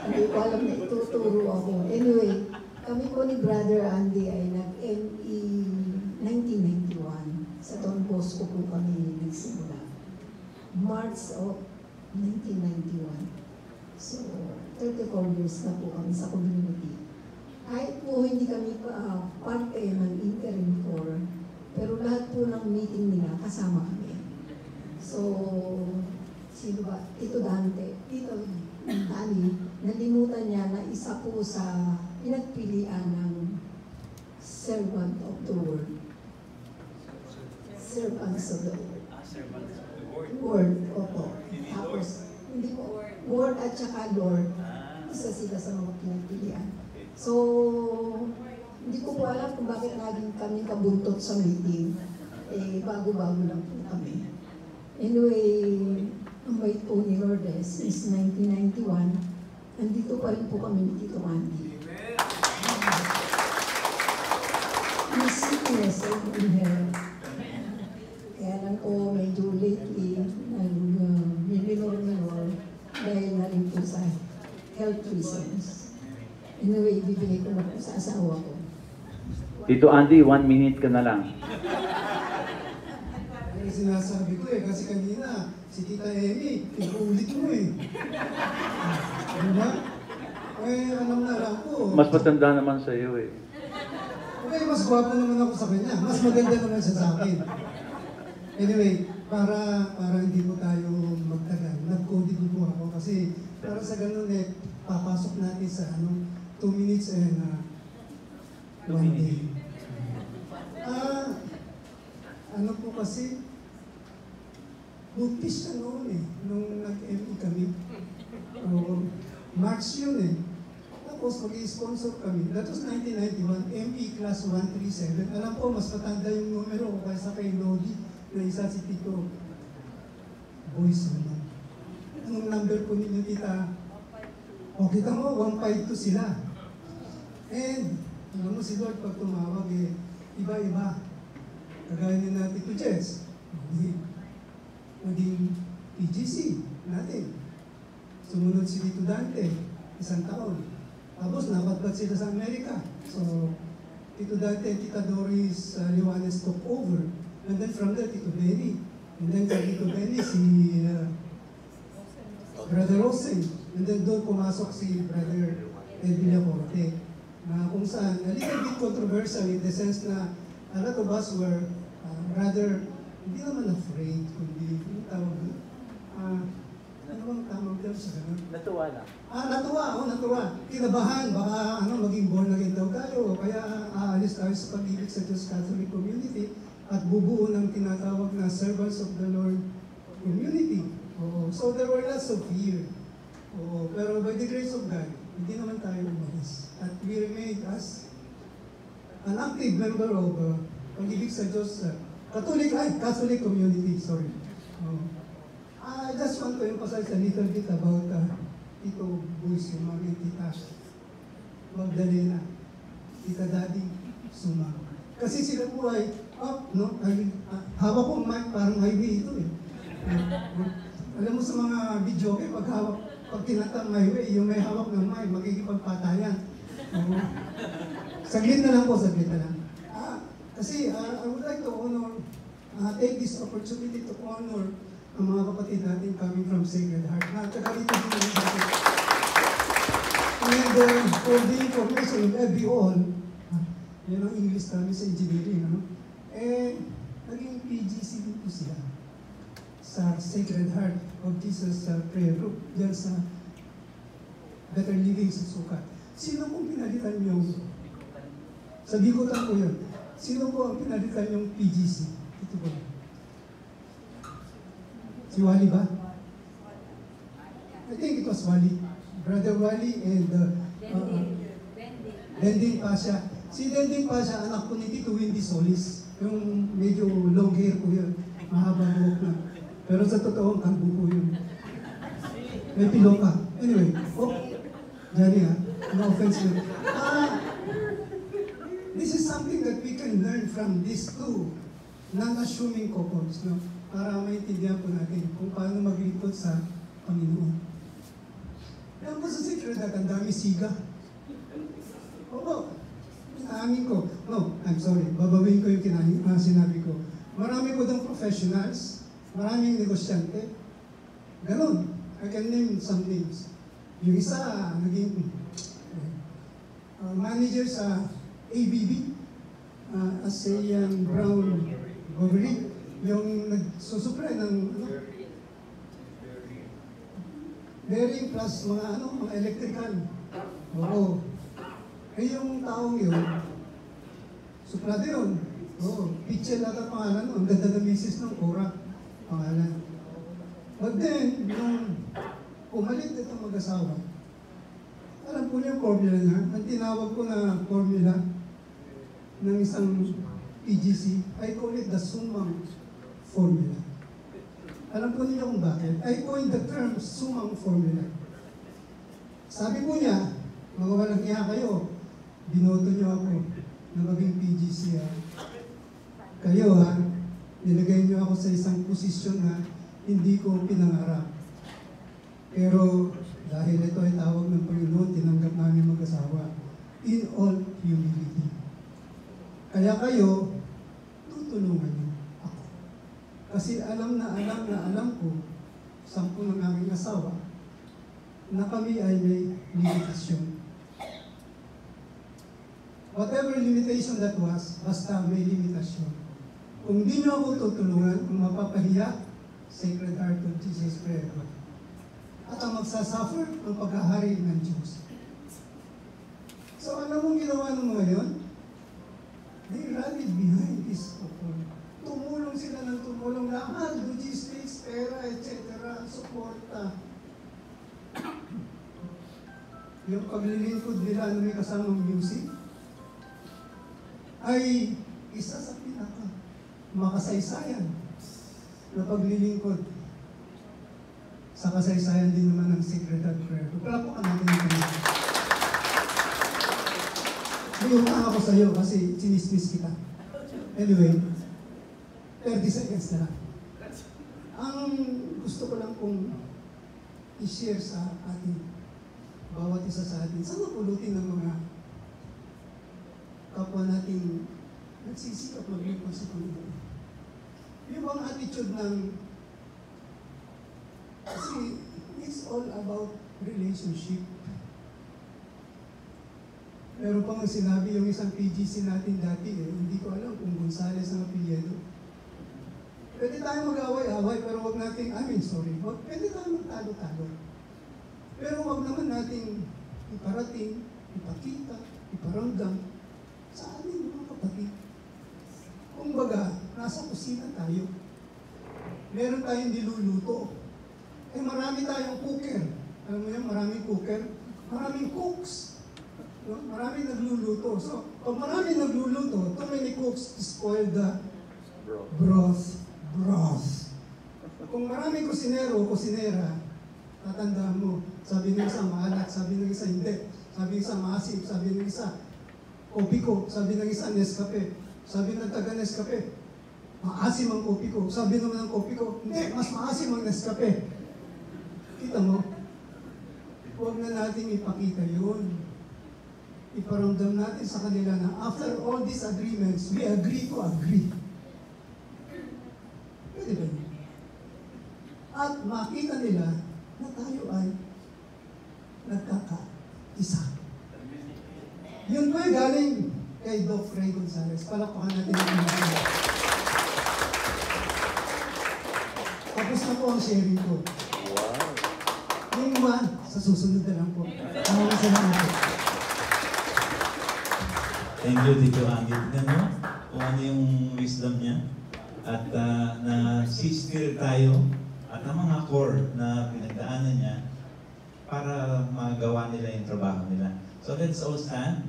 Hindi ko alam na ituturo ako. Anyway, kami po ni Brother Andy ay nag-ME 1991. Sa Don Bosco po kami nagsimula. March of 1991. So, 34 years na po kami sa community. Kahit po hindi kami parte ng interim core, pero lahat po ng meeting nila kasama kami. So, sino ba? Tito Dante. Tito Dani, nalimutan niya na isa po sa pinagpilian ng Servant of the Word. Servants of the Word. Word, opo. Tapos, hindi po, Word at saka Lord, isa sila sa mga pinagpilian. So, hindi ko po alam kung bakit naging kami kabuntot sa meeting. Bago-bago lang po kami. Anyway, ang bait po ni Lourdes is 1991. Nandito pa rin po kami ni Tito Andy. May sickness in her. Kaya lang po medyo lately nag-minor dahil na rin po sa health reasons. Anyway, bibigay ko na po sa asawa ko. Tito Andy, 1 minute ka na lang. Sinasabi ko kasi kanina, si Tita Amy, inuulit mo Diba? Alam na lang po. Mas matanda naman sa iyo mas gwapo naman ako sa kanya. Mas maganda naman siya sa akin. Anyway, para hindi mo tayo magtagal, nag-coding po ako kasi para sa ganun papasok natin sa 2 minutes and 1 day. Ano po kasi, buntis siya noon nung nag-ME kami. March yun Tapos mag-i-sponsor kami. That was 1991, ME class 137. Alam ko, mas matanda yung numero ko kaysa kay Lodi. na isa si Tito Boyce naman. Anong number po ninyo, tita? O, kita mo, 152 sila. And, alam mo si Lord, pag tumawag iba-iba. Kagaya na natin Tito Jess. Naging PGC natin. Sumunod si Tito Dante, 1 taon. Tapos nabatbat sila sa Amerika. So, Tito Dante and Tita Doris Liwanes took over. And then from there, Tito Benny. And then from Tito Benny, si Brother Rosen. And then doon pumasok si Brother Ed Villacorte. Na kung saan, a little bit controversial in the sense na a lot of us were rather, hindi naman afraid, kundi, yung tawag doon, ano bang tamang term sa ganun? Natuwa na. Natuwa. Kinabahan, baka maging born again daw tayo, kaya aalis tayo sa pag-ibig sa Diyos Catholic Community at bubuo ng tinatawag na Servants of the Lord Community. So there were lots of fear. Pero by the grace of God, hindi naman tayo umalis. At we remained as an active member of pag-ibig sa Diyos, Catholic Community, sorry. I just want to emphasize a little bit about Tito Boyce, yung mga Tita Magdalena, Tita Daddy Suma. Kasi sila po ay, hawak ko mic, parang highway ito eh. Alam mo sa mga video, pag tinatang highway, yung may hawak ng mic, magkikipagpatayan. Saglit na lang. Kasi I would like to take this opportunity to honor ang mga kapatid natin coming from Sacred Heart. Taga dito din sa atin. And for the information of everyone, yan ang English namin sa engineering, naging PGC din po sila sa Sacred Heart of Jesus Prayer Group, dyan sa Better Living sa Sukat. Sino pong pinalitan yung, sa Bigutan po yun, sino po ang pinalitan yung PGC? Ito po. Si Wally ba? I think it was Wally. Brother Wally and Dending Pasha. Si Dending Pasha, anak po ni Tito Windy Solis. Yung medyo long hair po yun. Mahaba buhok na. Pero sa totoo, ang kalbo po yun. May pilo ka. Anyway, Johnny no offense yun. This is something that we can learn from these two non-assuming couples, no? Para maintindihan po natin kung paano maglingkod sa Panginoon. Alam po sa Sacred Heart, ang dami siga. Inaamin ko. No, I'm sorry. Babawin ko yung sinabi ko. Marami po ng professionals, maraming negosyante. Ganon. I can name some names. Yung isa, naging manager sa ABB, ASEAN Brown Boveri. Yung nagsusupply ng bearing plus mga electrical. Oo. Yung taong yun, suplado yun. Pitchel ata pangalan, ang ganda ng misis ng Cora pangalan. But then, nung umalit itong mag-asawa, alam po niyo yung formula niya. Ang tinawag ko na formula ng isang PGC, I call it the Sumang Formula. Alam po niyo kung bakit? I coined the term Sumang Formula. Sabi po niya, mga walang iya kayo, binoto niyo ako na maging PGC. Kayo nilagay niyo ako sa isang posisyon na hindi ko pinangarap. Pero dahil ito ay tawag ng Panginoon, tinanggap namin mag-asawa in all humility. Kaya kayo, tutulungan niyo ako. Kasi alam ko, 10 ng aming asawa, na kami ay may limitasyon. Whatever limitation that was, basta may limitasyon. Kung di niyo ako tutulungan, kung mapapahiya, Sacred Heart of Jesus Prayer Group. At ang magsasuffer ang paghahari ng Diyos. So alam mong ginawa ng mga yun? They rallied behind this couple. Tumulong sila ng tumulong lahat, logistics, pera, etc., suporta. Yung paglilingkod nila na may kasamang music ay isa sa pinaka makasaysayan na paglilingkod sa kasaysayan din naman ng Sacred Heart Prayer Group. Palapakan natin yung kanila. May umaang ako sa iyo kasi sinismis kita. Anyway, 30 seconds na lang. Ang gusto ko lang pong i-share sa ating bawat isa sa atin, sa mapulutin ng mga kapwa nating nagsisikap maglingkod sa Panginoon. Yung bang attitude ng, kasi it's all about relationship. Meron pang sinabi yung isang PGC natin dati, hindi ko alam kung Gonzales ang apelyido. Pwede tayo mag-away-away, pero wag nating, pwede tayo magtalo-talo. Pero wag naman nating iparating, ipakita, iparamdam sa ating mga kapatid. Kung baga, nasa kusina tayo. Meron tayong niluluto. Marami tayong cooker. Alam mo yan, maraming cooker. Maraming cooks. No? Maraming nagluluto. So, pag maraming nagluluto, too many cooks spoil the broth. Kung maraming kusinero o kusinera, tatandaan mo, sabi ng isa maalat, sabi ng isa hindi. Sabi ng isa maasim, sabi ng isa kopi ko, sabi ng isa Nescafe. Sabi ng taga Nescafe, maasim ang kopi ko. Sabi naman ng kopi ko, hindi, mas maasim ang Nescafe. Kita mo? Huwag na natin ipakita yun. Iparamdam natin sa kanila na after all these agreements, we agree to agree. Pwede ba yun? At makita nila na tayo ay nagkakaisa. Yun po ay galing kay Doc Ray Gonzales. Palakpakan natin ang mga. Tapos na po ang sharing ko. Wow! Yung iba, sa susunod na lang po. Maraming salamat. Thank you, Tito Andy. Tignan mo kung ano yung wisdom niya. At na-sister tayo at ang mga core na pinagdaanan niya para magawa nila yung trabaho nila. So let's all stand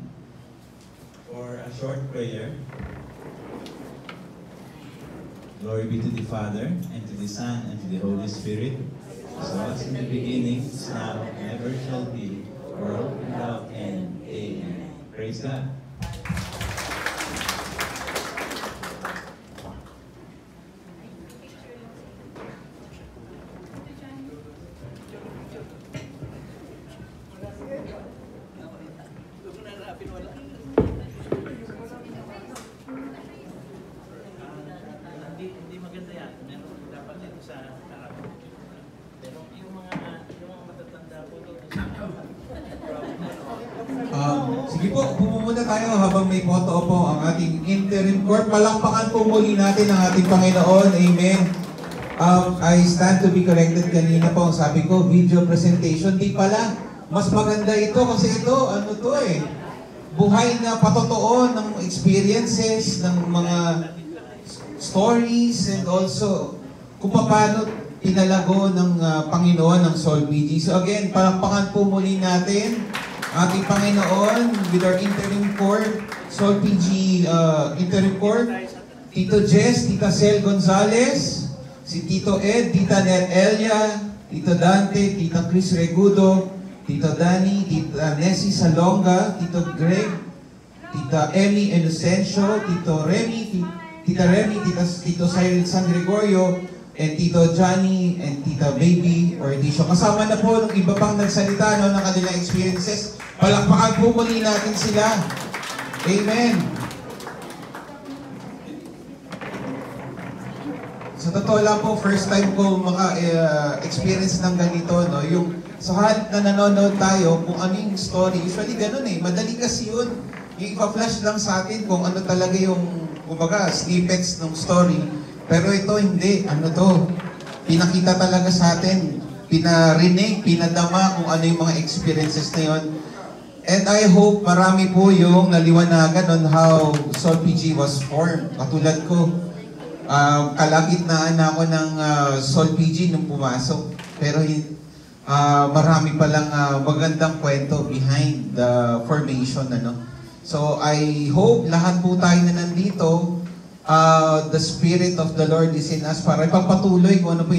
for a short prayer. Glory be to the Father, and to the Son, and to the Holy Spirit, as was in the beginning, is now, and ever shall be, world without end. Amen. Praise God. Hindi maganda yan. Meron dapat dito sa harap. Pero yung mga matatanda po dito sa sige po, pumumuna tayo habang may photo po ang ating interim court. Palakpakan po muli natin ang ating Panginoon. Amen. I stand to be corrected kanina po. Sabi ko, video presentation. Di pala. Mas maganda ito kasi ito, buhay na patotoo ng experiences, ng mga stories, and also kung paano pinalago ng Panginoon ng Soul PG. So again, palakpakan po muli natin ating Panginoon with our interim court, Soul PG interim court, Tito Jess, Tita Cel Gonzales, si Tito Ed, Tita Ned Elia, Tito Dante, Tita Chris Regudo, Tito Danny, Tita Nessie Salonga, Tito Greg, Tita Emmy Inocencio, Tito Remy, Tita Remy, Tito Cyril San Gregorio, and Tito Johnny, and Tita Baby Ordisio. Kasama na po ng iba pang nagsalita ng kanilang experiences. Palakpakan po muli natin sila. Amen. Sa totoo lang po, first time ko maka-experience ng ganito, no? Yung sa halip na nanonood tayo, kung ano yung story, usually ganun madali kasi yun. Yung ipa-flash lang sa atin kung ano talaga yung, kumbaga, snippets ng story. Pero ito hindi, pinakita talaga sa atin, pinarinig, pinadama kung ano yung mga experiences na yun. And I hope marami po yung naliwanagan on how Soul PG was formed. Katulad ko, kalagitnaan na ako ng Soul PG nung pumasok. Pero marami palang magandang kwento behind the formation. So I hope lahat po tayo na nandito the Spirit of the Lord is in us para ipagpatuloy kung ano po